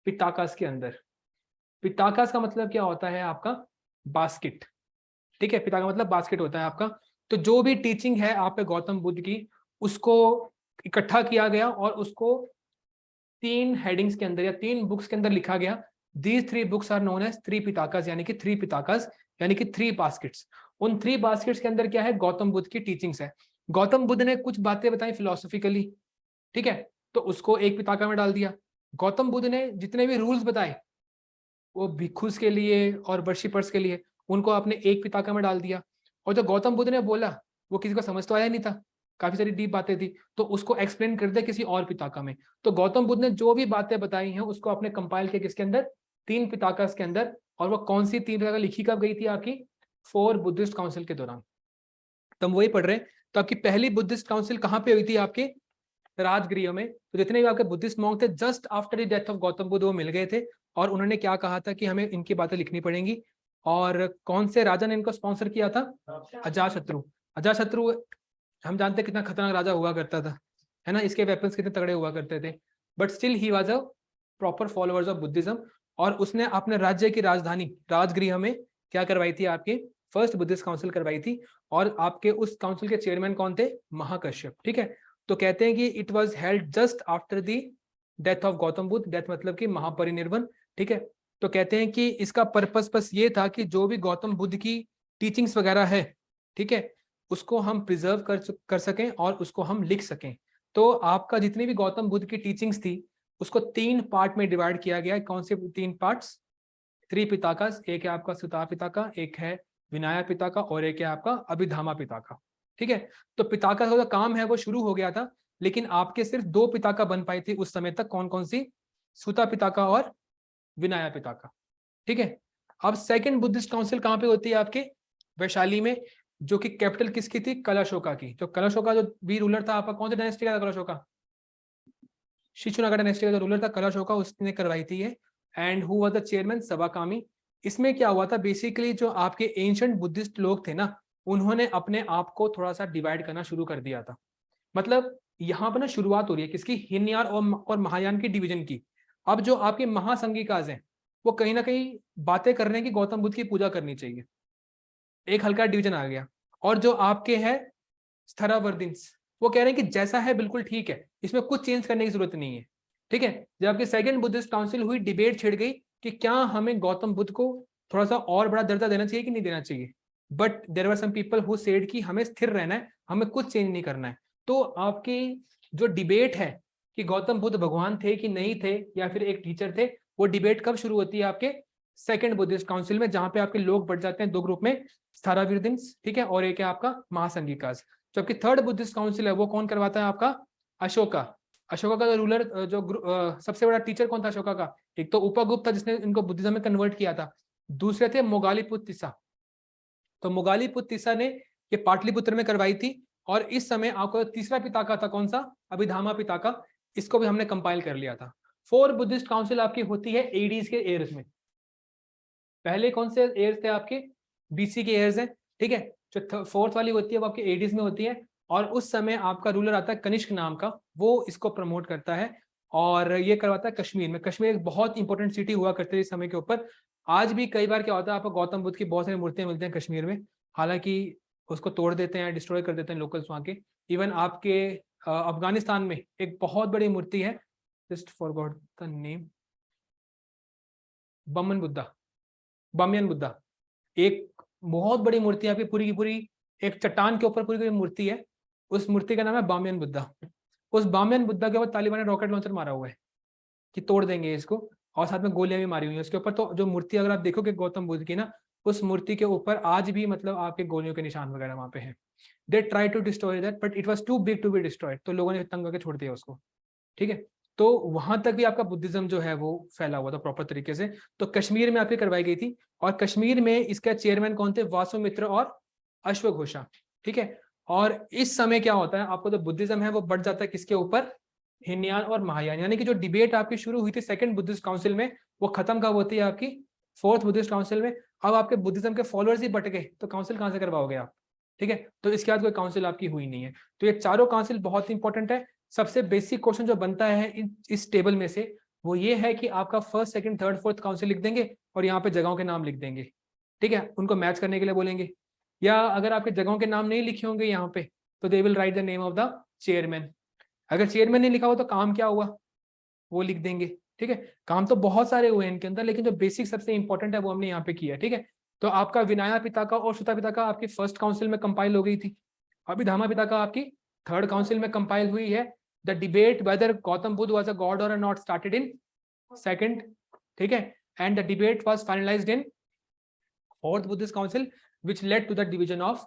पिटाकास के अंदर। पिटाकास का मतलब क्या होता है आपका, बास्केट, ठीक है, पिता का मतलब बास्केट होता है आपका। तो जो भी टीचिंग है आप पे गौतम बुद्ध की, उसको इकट्ठा किया गया और उसको 3 हेडिंग्स के अंदर या 3 बुक्स के अंदर लिखा गया, these 3 books are known as 3 Pitakas, यानी कि 3 पिताकास यानी कि 3 बास्केट्स। उन 3 बास्केट्स के अंदर क्या है, गौतम बुद्ध की टीचिंग्स है। गौतम बुद्ध ने कुछ बातें बताई फिलोसफिकली, ठीक है, तो उसको एक पिताका में डाल दिया। गौतम बुद्ध ने जितने भी रूल्स बताए वो भिक्षुस के लिए और वर्शिपर्स के लिए, उनको आपने एक पिताका में डाल दिया। और जो गौतम बुद्ध ने बोला वो किसी को समझ तो आया नहीं था, काफी सारी डीप बातें थी, तो उसको एक्सप्लेन कर दिया किसी और पिताका में। तो गौतम बुद्ध ने जो भी बातें बताई हैं उसको आपने कंपाइल किया किसके अंदर, 3 पिताकास के अंदर। और वो कौन सी 3 पिताका लिखी कब गई थी आपकी, 4 बुद्धिस्ट काउंसिल के दौरान। तो हम वही पढ़ रहे हैं। तो आपकी पहली बुद्धिस्ट काउंसिल कहाँ पे हुई थी, आपके राजगृह में। तो जितने भी आपके बुद्धिस्ट मॉन्क थे just after the death of Gautam Buddha वो मिल गए थे, और उन्होंने क्या कहा था कि हमें इनकी बातें लिखनी पड़ेंगी। और कौन से राजा ने इनको स्पॉन्सर किया था, अजातशत्रु। अजातशत्रु हम जानते हैं कितना खतरनाक राजा हुआ करता था, है ना, इसके वेपन्स कितने तगड़े हुआ करते थे, but still he was a proper followers of Buddhism. और उसने अपने राज्य की राजधानी राजगृह में क्या करवाई थी, आपकी फर्स्ट बुद्धिस्ट काउंसिल करवाई थी। और आपके उस काउंसिल के चेयरमैन कौन थे, महाकश्यप, ठीक है। तो कहते हैं कि it was held just after the death of Gautam Buddha, death मतलब कि महापरिनिर्वाण, ठीक है। तो कहते हैं कि इसका पर्पस बस ये था कि जो भी गौतम बुद्ध की टीचिंग्स वगैरह है, ठीक है, उसको हम प्रिजर्व कर सकें और उसको हम लिख सकें। तो आपका जितनी भी गौतम बुद्ध की टीचिंग्स थी उसको 3 पार्ट में डिवाइड किया गया है। कौन से 3 पार्ट्स, 3 पिताकास, एक है आपका सुता पिताका, एक है विनाया पिताका और एक है आपका अभिधामा पिताका, ठीक है। तो पिताका का जो काम है वो शुरू हो गया था, लेकिन आपके सिर्फ 2 पिताका बन पाई थी उस समय तक। कौन कौन सी, सुता पिताका और विनाया पिताका, ठीक है। अब सेकंड बुद्धिस्ट काउंसिल कहाँ पे होती है, आपके वैशाली में, जो कि कैपिटल किसकी थी, कलाशोका की। जो कलाशोका जो वी रूलर था आपका, कौन सा डायनेस्टी का था कलाशोका, शिशुनागा डायनेस्टी का जो रूलर था कलाशोका, उसने करवाई थी ये। And who was the chairman, Sabakami. इसमें क्या हुआ था, बेसिकली जो आपके एंशिएंट बुद्धिस्ट लोग थे ना, उन्होंने अपने आप को थोड़ा सा डिवाइड करना शुरू कर दिया था। मतलब यहाँ पर ना शुरुआत हो रही है किसकी, हीनयान और महायान की डिवीजन की। अब जो आपके महासंघिकाज हैं वो कहीं ना कहीं बातें कर रहे हैं कि गौतम बुद्ध की पूजा करनी चाहिए, एक हल्का डिवीजन आ गया। और जो आपके है स्थरावर्दिन्स, वो कह रहे हैं कि जैसा है बिल्कुल ठीक है, इसमें कुछ चेंज करने की जरूरत नहीं है, ठीक है। जब आपकी सेकंड बुद्धिस्ट काउंसिल हुई, डिबेट छिड़ गई कि क्या हमें गौतम बुद्ध को थोड़ा सा और बड़ा दर्जा देना चाहिए कि नहीं देना चाहिए। But there were some people who said कि हमें स्थिर रहना है, हमें कुछ चेंज नहीं करना है। तो आपकी जो डिबेट है कि गौतम बुद्ध भगवान थे कि नहीं थे या फिर एक टीचर थे, वो डिबेट कब शुरू होती है, आपके सेकंड बुद्धिस्ट काउंसिल में, जहां पे आपके लोग बढ़ जाते हैं 2 ग्रुप में, स्थाराविर्दिन्स, ठीक है, और एक है आपका महासंघिकाज। जबकि थर्ड बुद्धिस्ट काउंसिल है वो कौन करवाता है, आपका अशोका। अशोका का रूलर सबसे बड़ा टीचर कौन था अशोका का, एक तो उपगुप्त था जिसने इनको बुद्धिज्म में कन्वर्ट किया था, दूसरे थे मोगालीपुत्तिसा। तो मोगालीपुत्तिसा ने ये पाटलिपुत्र में करवाई थी। और इस समय आपको तीसरा पिताका था कौन सा, अभिधामा पिताका, इसको भी हमने कंपाइल कर लिया था। 4 बुद्धिस्ट काउंसिल आपकी होती है एडीज के एयर्स में। पहले कौन से एयर्स थे आपके, बीसी के एयर्स हैं, ठीक है। जो फोर्थ वाली होती है वो आपके एडीज में होती है। और उस समय आपका रूलर आता है कनिष्क नाम का, वो इसको प्रमोट करता है और ये करवाता है कश्मीर में। कश्मीर एक बहुत इंपॉर्टेंट सिटी हुआ करती है इस समय के ऊपर। आज भी कई बार क्या होता है, आपको गौतम बुद्ध की बहुत सारी मूर्तियां मिलती हैं कश्मीर में, हालांकि उसको तोड़ देते हैं, डिस्ट्रॉय कर देते हैं लोकल्स वहाँ के। इवन आपके अफगानिस्तान में एक बहुत बड़ी मूर्ति है, just forgot the name, Boman Buddha, Bahamian Buddha, एक बहुत बड़ी मूर्ति है आपकी पूरी की पूरी, एक चट्टान के ऊपर पूरी की मूर्ति है, उस मूर्ति का नाम है बामियन बुद्धा। उस बामियन बुद्धा के ऊपर तालिबान ने रॉकेट लॉन्चर मारा हुआ है कि तोड़ देंगे इसको, और साथ में गोलियां भी मारी हुई है उसके ऊपर। तो जो मूर्ति अगर आप देखोगे गौतम बुद्ध की ना, उस मूर्ति के ऊपर आज भी मतलब आपके गोलियों के निशान वगैरह वहां पे हैं। They try to destroy that but it was too big to be destroyed, तो लोगों ने तंग करके छोड़ दिया उसको, ठीक है। तो वहां तक भी आपका बुद्धिज्म जो है वो फैला हुआ था प्रॉपर तरीके से। तो कश्मीर में आपकी करवाई गई थी, और कश्मीर में इसका चेयरमैन कौन थे, वासुमित्र और अश्वघोषा, ठीक है। और इस समय क्या होता है, आपको जो बुद्धिज्म है वो बढ़ जाता है किसके ऊपर, हिनयान और महायान। यानी कि जो डिबेट आपकी शुरू हुई थी सेकंड बुद्धिस्ट काउंसिल में, वो खत्म कब होती है, आपकी फोर्थ बुद्धिस्ट काउंसिल में। अब आपके बुद्धिज्म के फॉलोअर्स ही बट गए, तो काउंसिल कहां से करवाओगे आप, ठीक है। तो इसके बाद कोई काउंसिल आपकी हुई नहीं है। तो ये चारों काउंसिल बहुत इंपॉर्टेंट है। सबसे बेसिक क्वेश्चन जो बनता है इस टेबल में से वो ये है कि आपका first second third fourth council लिख देंगे और यहाँ पे जगहों के नाम लिख देंगे, ठीक है, उनको मैच करने के लिए बोलेंगे। या अगर आपके जगहों के नाम नहीं लिखे होंगे यहाँ पे, तो they will write the name of the chairman. अगर चेयरमैन नहीं लिखा हो तो काम क्या हुआ, वो लिख देंगे। ठीक है, काम तो बहुत सारे हुए इनके अंदर, लेकिन जो बेसिक सबसे इंपॉर्टेंट है वो हमने यहाँ पे किया। ठीक है, तो आपका विनाया पिताका और सुता पिताका आपकी फर्स्ट काउंसिल में कंपाइल हो गई थी, अभिधामा पिताका आपकी थर्ड काउंसिल में कंपाइल हुई है। The debate whether Gautam Buddha was a God और नॉट स्टार्टेड इन सेकंड। ठीक है, and the debate was finalized in fourth Buddhist council which led to the division of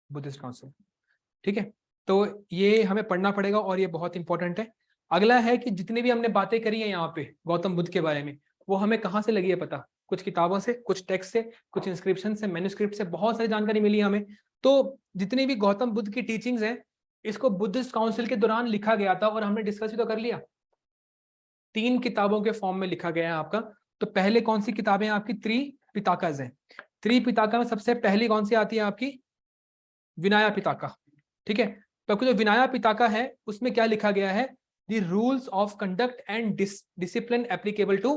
Buddhist council. ठीक है, तो ये हमें पढ़ना पड़ेगा और ये बहुत इंपॉर्टेंट है। अगला है कि जितनी भी हमने बातें करी है यहाँ पे गौतम बुद्ध के बारे में, वो हमें कहाँ से लगी है पता? कुछ किताबों से, कुछ टेक्स्ट से, कुछ इंस्क्रिप्शन से, मैन्युस्क्रिप्ट से, बहुत सारी जानकारी मिली हमें। तो जितनी भी गौतम बुद्ध की टीचिंग्स हैं, इसको बुद्धिस्ट काउंसिल के दौरान लिखा गया था और हमने डिस्कस भी तो कर लिया। 3 किताबों के फॉर्म में लिखा गया है आपका। तो पहले कौन सी किताबें आपकी? त्रिपिताकास हैं। त्रिपिताका में सबसे पहली कौन सी आती है आपकी? विनाया पिताका। ठीक है, तो आपको जो विनाया पिताका है उसमें क्या लिखा गया है? The rules of conduct and discipline applicable to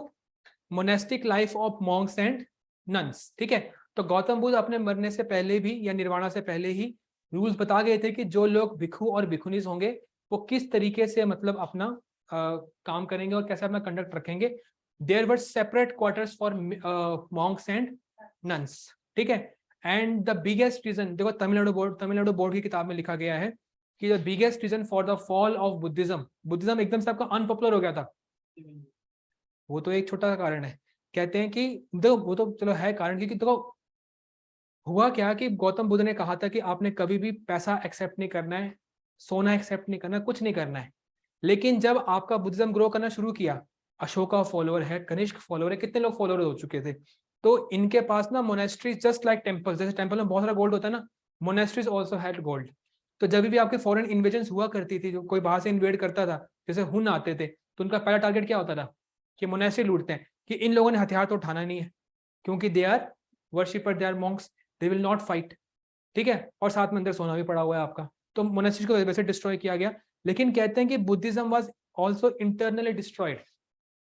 monastic life of monks and nuns. ठीक है, तो गौतम बुद्ध अपने मरने से पहले भी या निर्वाणा से पहले ही रूल्स बता गए थे कि जो लोग भिक्षु और भिक्षुनीज होंगे वो किस तरीके से मतलब अपना काम करेंगे और कैसे अपना कंडक्ट रखेंगे। There were separate quarters for monks and nuns. ठीक है, एंड द बिगेस्ट रीजन, देखो तमिलनाडु बोर्ड की किताब में लिखा गया है कि the biggest reason for the fall of Buddhism एकदम से आपका अनपॉपुलर हो गया था, वो तो एक छोटा सा कारण है। कहते हैं कि देखो वो तो चलो है कारण, क्योंकि देखो हुआ क्या कि गौतम बुद्ध ने कहा था कि आपने कभी भी पैसा एक्सेप्ट नहीं करना है, सोना एक्सेप्ट नहीं करना है, कुछ नहीं करना है। लेकिन जब आपका बुद्धिज्म ग्रो करना शुरू किया, अशोका फॉलोअर है, कनिष्क फॉलोअर है, कितने लोग फॉलोअर हो चुके थे, तो इनके पास ना मोनेस्ट्रीज जस्ट लाइक टेम्पल्स, जैसे टेम्पल में बहुत सारा गोल्ड होता है ना, मोनेस्ट्रीज आल्सो हैड गोल्ड। तो जब भी आपके फॉरेन इन्वेजन हुआ करती थी, जो कोई बाहर से इन्वेड करता था, जैसे हुन आते थे, तो उनका पहला टारगेट क्या होता था कि मोनेस्ट्री लूटते हैं, कि इन लोगों ने हथियार तो उठाना नहीं है क्योंकि they are worshipper, they are monks, they will not fight. ठीक है, और साथ में अंदर सोना भी पड़ा हुआ है आपका, तो मोनेस्ट्री को वैसे डिस्ट्रॉय किया गया। लेकिन कहते हैं कि Buddhism was also internally destroyed.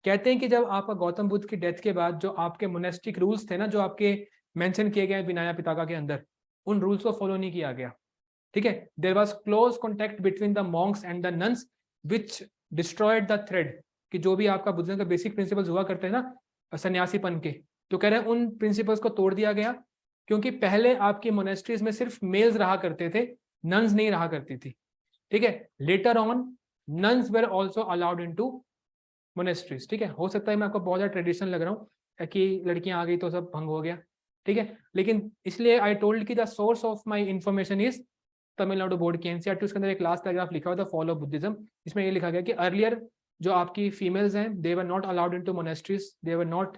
कहते हैं कि जब आपका गौतम बुद्ध की डेथ के बाद जो आपके मोनेस्टिक रूल्स थे ना, जो आपके मेंशन किए गए विनाया पिताका के अंदर, उन रूल्स को फॉलो नहीं किया गया। ठीक है, there was close contact between the monks and the nuns which destroyed the thread, कि जो भी आपका बुद्धिज्म का बेसिक प्रिंसिपल्स हुआ करते हैं ना सन्यासीपन के, तो कह रहे हैं उन प्रिंसिपल्स को तोड़ दिया गया। क्योंकि पहले आपकी मोनेस्ट्रीज में सिर्फ मेल्स रहा करते थे, नन्स नहीं रहा करती थी। ठीक है, later on nuns were also allowed into monasteries. ठीक है, हो सकता है मैं आपको बहुत ज़्यादा ट्रेडिशनल लग रहा हूँ कि लड़कियां आ गई तो सब भंग हो गया। ठीक है, लेकिन इसलिए आई टोल्ड कि the source of my information is Tamil Nadu board की एनसीईआरटी। उसके अंदर एक लास्ट पैराग्राफ लिखा हुआ था फॉलो बुद्धिज्म, इसमें ये लिखा गया कि अर्लियर जो आपकी फीमेल्स हैं, they were not allowed into monasteries, they were not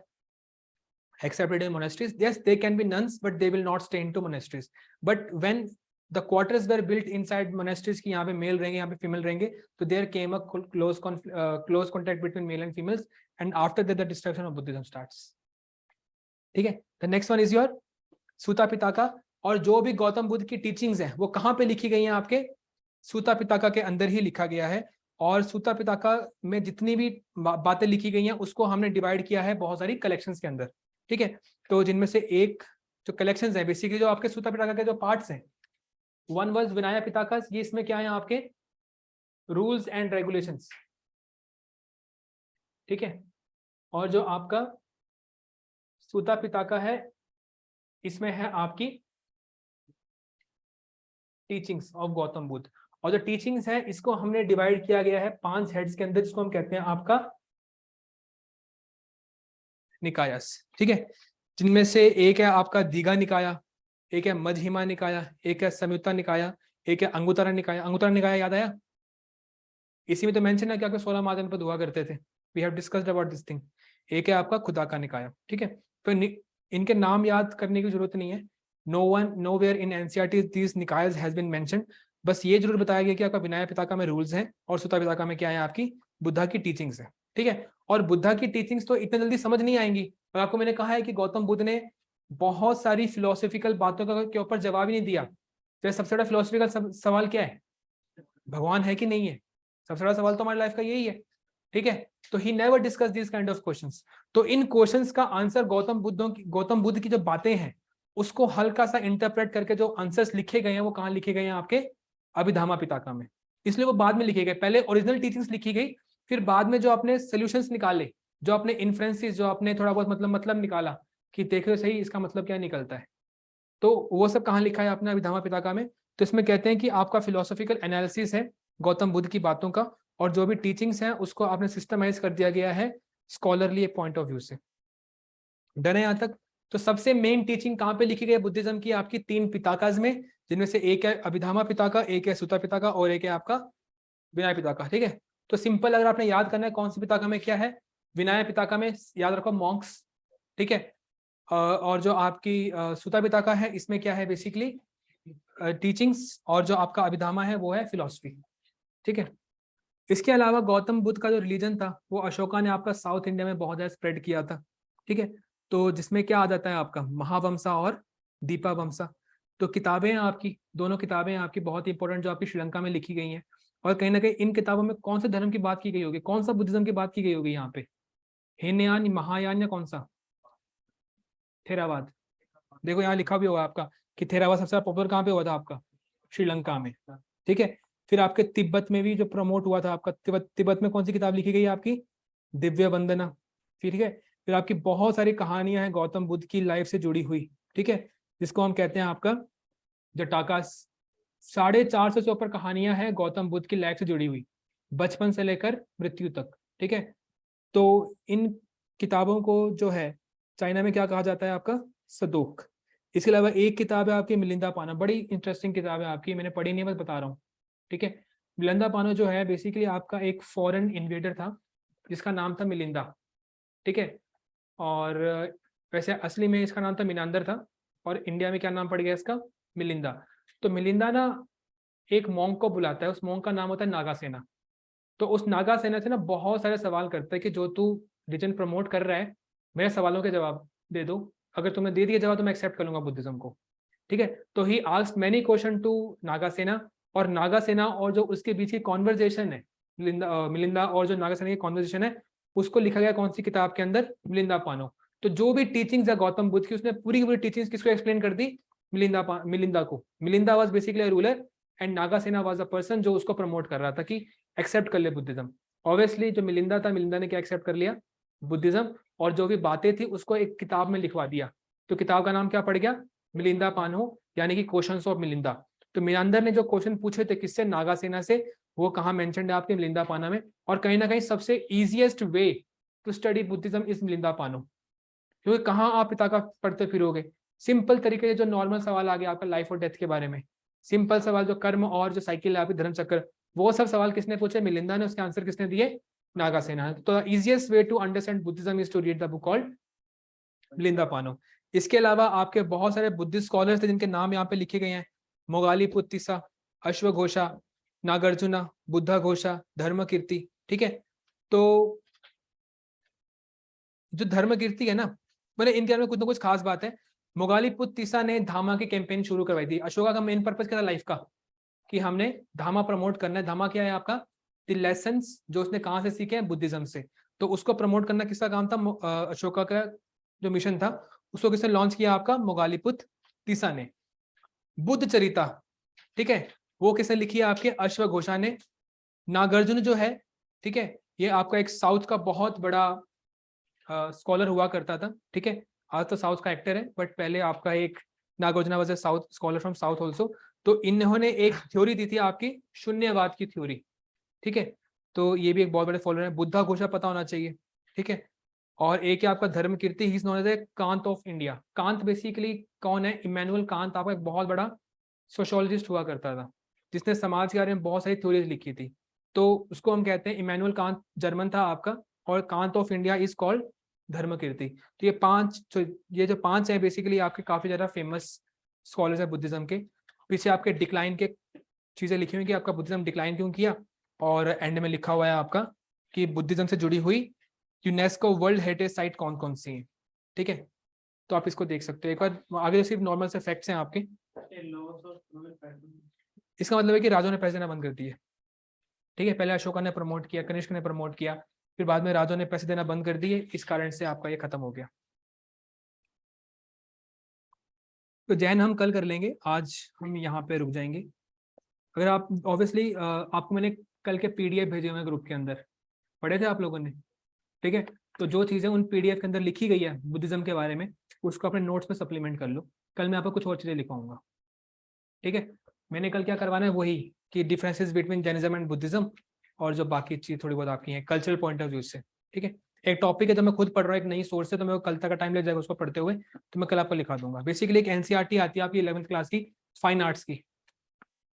accepted in monasteries. Yes, they can be nuns, but they will not stay into monasteries. But when the quarters were built inside monasteries कि यहाँ पे mail रहेंगे, यहाँ पे female रहेंगे, तो there came a close contact between male and females, and after that the destruction of Buddhism starts. ठीक है, the next one is your सूता पिताका। और जो भी गौतम बुद्ध की टीचिंग्स हैं वो कहाँ पे लिखी गई हैं? आपके सूता पिताका के अंदर ही लिखा गया है। और सूता पिताका में जितनी भी बातें लिखी गई हैं उसको हमने डिवाइड किया है बहुत सारी कलेक्शंस के अंदर। ठीक है, तो जिनमें से एक जो कलेक्शंस है, बेसिकली जो आपके सूता पिताका के जो पार्ट्स हैं, वन वाज विनाया पिताकास, ये इसमें क्या है आपके रूल्स एंड रेगुलेशंस। ठीक है, और जो आपका सूता पिताका है इसमें है आपकी टीचिंग्स ऑफ गौतम बुद्ध। और जो टीचिंग्स है इसको हमने डिवाइड किया गया है 5 हेड्स के अंदर, जिसको हम कहते हैं आपका निकायस। ठीक है, जिनमें से एक है आपका दीघा निकाया, एक है मध्यमा निकाया, एक है संयुत्ता निकाया, एक है अंगुत्तरा निकाया। अंगुत्तरा निकाया याद आया? इसी में तो मेंशन है कि आपके 16 महाजनपद हुआ करते थे, we have discussed about this thing. एक है आपका खुदा का निकाया। ठीक है, तो इनके नाम याद करने की जरूरत नहीं है, nowhere in NCERT these Nikayas has been mentioned. बस ये जरूर बताया गया कि आपका विनाया पिताका में रूल्स हैं और सूता पिताका में क्या है आपकी बुद्धा की टीचिंग्स है। ठीक है, और बुद्धा की टीचिंग्स तो इतने जल्दी समझ नहीं आएंगी, और आपको मैंने कहा है कि गौतम बुद्ध ने बहुत सारी फिलोसॉफिकल बातों के ऊपर जवाब ही नहीं दिया। तो सबसे बड़ा फिलोसॉफिकल सवाल क्या है? भगवान है कि नहीं है? सबसे बड़ा सवाल तो हमारी लाइफ का यही है। ठीक है, तो he never discuss this kind of questions. तो इन क्वेश्चंस का आंसर गौतम बुद्ध की जो बातें हैं उसको हल्का सा इंटरप्रेट करके जो आंसर्स लिखे गए हैं वो कहाँ लिखे गए हैं? आपके अभिधामा पिताका में। इसलिए वो बाद में लिखे गए, पहले ओरिजिनल टीचिंग्स लिखी गई, फिर बाद में जो आपने सोल्यूशंस निकाले, जो आपने इन्फ्रेंसेस, जो आपने थोड़ा बहुत मतलब निकाला कि देखो सही इसका मतलब क्या निकलता है, तो वो सब कहाँ लिखा है आपने अभिधामा पिताका में? तो इसमें कहते हैं कि आपका फिलोसॉफिकल एनालिसिस है गौतम बुद्ध की बातों का, और जो भी टीचिंग्स हैं उसको आपने सिस्टमाइज कर दिया गया है स्कॉलरली एक पॉइंट ऑफ व्यू से। डन है यहाँ तक? तो सबसे मेन टीचिंग कहाँ पे लिखी गई है बुद्धिज्म की? आपकी 3 पिताकाज में, जिनमें से एक है अभिधामा पिताका, एक है सुता पिताका और एक है आपका विनय पिताका। ठीक है, तो सिंपल अगर आपने याद करना है कौन सी पिताका में क्या है, विनय पिताका में याद रखो मॉन्क्स। ठीक है, और जो आपकी सुता पिताका है इसमें क्या है बेसिकली टीचिंग्स, और जो आपका अभिधामा है वो है फिलॉसफी। ठीक है, इसके अलावा गौतम बुद्ध का जो रिलीजन था वो अशोका ने आपका साउथ इंडिया में बहुत ज़्यादा स्प्रेड किया था। ठीक है, तो जिसमें क्या आ जाता है आपका महावंसा और दीपावंसा। तो किताबें हैं आपकी, दोनों किताबें हैं आपकी बहुत इंपॉर्टेंट जो आपकी श्रीलंका में लिखी गई हैं। और कहीं ना कहीं इन किताबों में कौन से धर्म की बात की गई होगी, कौन सा बुद्धिज्म की बात की गई होगी यहाँ पे? हीनयान, महायान या कौन सा? थेरावाद। देखो यहाँ लिखा भी होगा आपका कि थेरावाद सबसे ज्यादा पॉपुलर कहाँ पे हुआ था आपका? श्रीलंका में। ठीक है, फिर आपके तिब्बत में भी जो प्रमोट हुआ था आपका, तिब्बत में कौन सी किताब लिखी गई आपकी? दिव्य वंदना। ठीक है, फिर आपकी बहुत सारी कहानियां हैं गौतम बुद्ध की लाइफ से जुड़ी हुई। ठीक है, जिसको हम कहते हैं आपका जटाका। 450 से ऊपर कहानियां हैं गौतम बुद्ध की लाइफ से जुड़ी हुई, बचपन से लेकर मृत्यु तक। ठीक है, तो इन किताबों को जो है चाइना में क्या कहा जाता है आपका? सदोक। इसके अलावा एक किताब है आपकी मिलिंदा पानो, बड़ी इंटरेस्टिंग किताब है आपकी, मैंने पढ़ी नहीं बस बता रहा हूँ। ठीक है, मिलिंदा पानो जो है बेसिकली आपका एक फॉरेन इन्वेडर था जिसका नाम था मिलिंदा। ठीक है, और वैसे असली में इसका नाम था मिनांदर था, और इंडिया में क्या नाम पड़ गया इसका? मिलिंदा। तो मिलिंदा ना एक मॉन्क को बुलाता है, उस मॉन्क का नाम होता है नागासेना। तो उस नागा सेना से ना बहुत सारे सवाल करता है कि जो तू रिलीजन प्रमोट कर रहा है मेरे सवालों के जवाब दे दो, अगर तुमने दे दिए जवाब तो मैं एक्सेप्ट कर लूंगा बुद्धिज्म को। ठीक है, तो he asked many question to Nagasena, और नागा सेना और जो उसके बीच की कॉन्वर्जेशन है मिलिंदा और जो नागा सेना की कॉन्वर्जेशन है उसको लिखा गया कौन सी किताब के अंदर? मिलिंदा पानो। तो जो भी टीचिंग्स है गौतम बुद्ध की उसने पूरी की पूरी टीचिंग्स किसको एक्सप्लेन कर दी? मिलिंदा को। Melinda was basically ruler and Naga सेना वाज अ पर्सन जो उसको प्रमोट कर रहा था कि एक्सेप्ट कर ले बुद्धिज्म। ऑब्वियसली जो मिलिंदा था, मिलिंदा ने क्या एक्सेप्ट कर लिया? बुद्धिज्म, और जो भी बातें थी उसको एक किताब में लिखवा दिया। तो किताब का नाम क्या पड़ गया? मिलिंदा पानो, यानी कि क्वेश्चंस ऑफ मिलिंदा। तो मिनांदर ने जो क्वेश्चन पूछे थे किससे? नागा सेना से, वो कहाँ मेंशन्ड है आपके? मिलिंदा पाना में। और कहीं ना कहीं सबसे easiest way to study Buddhism is Milinda Panho, क्योंकि कहाँ आप पिता का पढ़ते फिरोगे? सिंपल तरीके से जो नॉर्मल सवाल आ गया आपका लाइफ और डेथ के बारे में, सिंपल सवाल जो कर्म और जो साइकिल है आपकी धर्म चक्र, वो सब सवाल किसने पूछे? मिलिंदा ने। उसके आंसर किसने दिए? नागासेना। तो easiest way to understand Buddhism is to read the book called Milinda Panho. इसके अलावा आपके बहुत सारे बुद्धिस्ट स्कॉलर्स थे जिनके नाम यहाँ पे लिखे गए हैं, मोगालीपुत्तिसा, अश्वघोषा, नागार्जुना, बुद्धा घोषा, धर्म कीर्ति। ठीक है, तो जो धर्म कीर्ति है ना, बोले इनके में कुछ ना कुछ खास बात है। मोगालीपुत्तिसा ने धामा की कैंपेन शुरू करवाई थी। अशोका का मेन पर्पस क्या था लाइफ का? कि हमने धामा प्रमोट करना है। धामा क्या है आपका? द लेसन्स जो उसने कहाँ से सीखे हैं? बुद्धिज्म से। तो उसको प्रमोट करना किसका काम था? अशोका का जो मिशन था उसको किसने लॉन्च किया? आपका मोगालीपुत्तिसा ने। बुद्ध चरिता, ठीक है, वो किसने लिखी है? आपके अश्वघोषा ने। नागार्जुन जो है, ठीक है, ये आपका एक साउथ का बहुत बड़ा स्कॉलर हुआ करता था। ठीक है, आज तो साउथ का एक्टर है, बट पहले आपका एक Nagarjuna was a south scholar from south also. तो इन्होंने एक थ्योरी दी थी आपकी शून्यवाद की थ्योरी। ठीक है, तो ये भी एक बहुत बड़े फॉलोअर है। बुद्धा घोषा पता होना चाहिए। ठीक है, और एक है आपका Dharmakirti, he is known as Kant of India. Kant basically कौन है? इमैनुअल कांत आपका एक बहुत बड़ा सोशोलॉजिस्ट हुआ करता था जिसने समाज के बारे में बहुत सारी थ्योरीज लिखी थी। तो उसको हम कहते हैं, इमैनुअल कांत जर्मन था आपका, और Kant of India is called धर्म कीर्ति। तो ये जो पांच है बेसिकली आपके काफी ज्यादा फेमस स्कॉलर्स है बुद्धिज्म के। पीछे आपके डिक्लाइन के चीजें लिखी हुई कि आपका बुद्धिज्म डिक्लाइन क्यों किया, और एंड में लिखा हुआ है आपका कि बुद्धिज्म से जुड़ी हुई यूनेस्को वर्ल्ड हेरिटेज साइट कौन कौन सी है। ठीक है, तो आप इसको देख सकते हो एक बार। आगे सिर्फ नॉर्मल से फैक्ट्स हैं आपके। इसका मतलब है कि राजों ने पैसे देना बंद कर दिए। ठीक है, पहले अशोका ने प्रमोट किया, कनिष्क ने प्रमोट किया, फिर बाद में राजों ने पैसे देना बंद कर दिए, इस कारण से आपका ये खत्म हो गया। तो जैन हम कल कर लेंगे, आज हम यहाँ पे रुक जाएंगे। अगर आप ऑब्वियसली आपको मैंने कल के पीडीएफ भेजे हुए हैं ग्रुप के अंदर, पढ़े थे आप लोगों ने? ठीक है, तो जो चीज़ें उन पीडीएफ के अंदर लिखी गई है बुद्धिज्म के बारे में, उसको अपने नोट्स में सप्लीमेंट कर लो। कल मैं आपको कुछ और चीज़ें लिखवाऊंगा। ठीक है, मैंने कल क्या करवाना है वही कि differences between Jainism and Buddhism, और जो बाकी चीज थोड़ी बहुत आपकी है कल्चरल पॉइंट ऑफ व्यू से। ठीक है, एक टॉपिक है जो मैं खुद पढ़ रहा हूँ, एक नई सोर्स है, तो मेरे को कल तक का टाइम लग जाएगा उसको पढ़ते हुए, तो मैं कल आपको लिखा दूंगा। बेसिकली एक एनसीईआरटी आती है आपकी 11th क्लास की फाइन आर्ट्स की।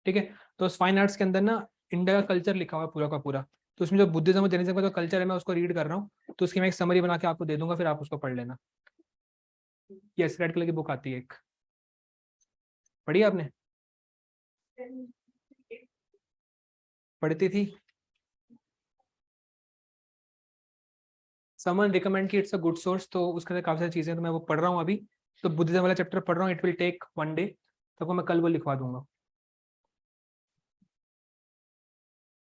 ठीक है, तो उस फाइन आर्ट्स के अंदर ना इंडिया का कल्चर लिखा हुआ है पूरा का पूरा, तो उसमें जो बुद्धिज्म और जैनिज्म का जो कल्चर है मैं उसको रीड कर रहा हूँ, तो उसकी मैं एक समरी बना के आपको दे दूंगा, फिर आप उसको पढ़ लेना। यस, रेड कलर की बुक आती है एक, पढ़ी आपने? पढ़ती थी? समवन रिकमेंड कि इट्स अ गुड सोर्स, तो उसके अंदर काफी सारी चीजें, तो मैं वो पढ़ रहा हूँ अभी। तो बुद्धिज्म वाला चैप्टर पढ़ रहा हूँ, इट विल टेक 1 डे, तो मैं कल वो लिखवा दूंगा।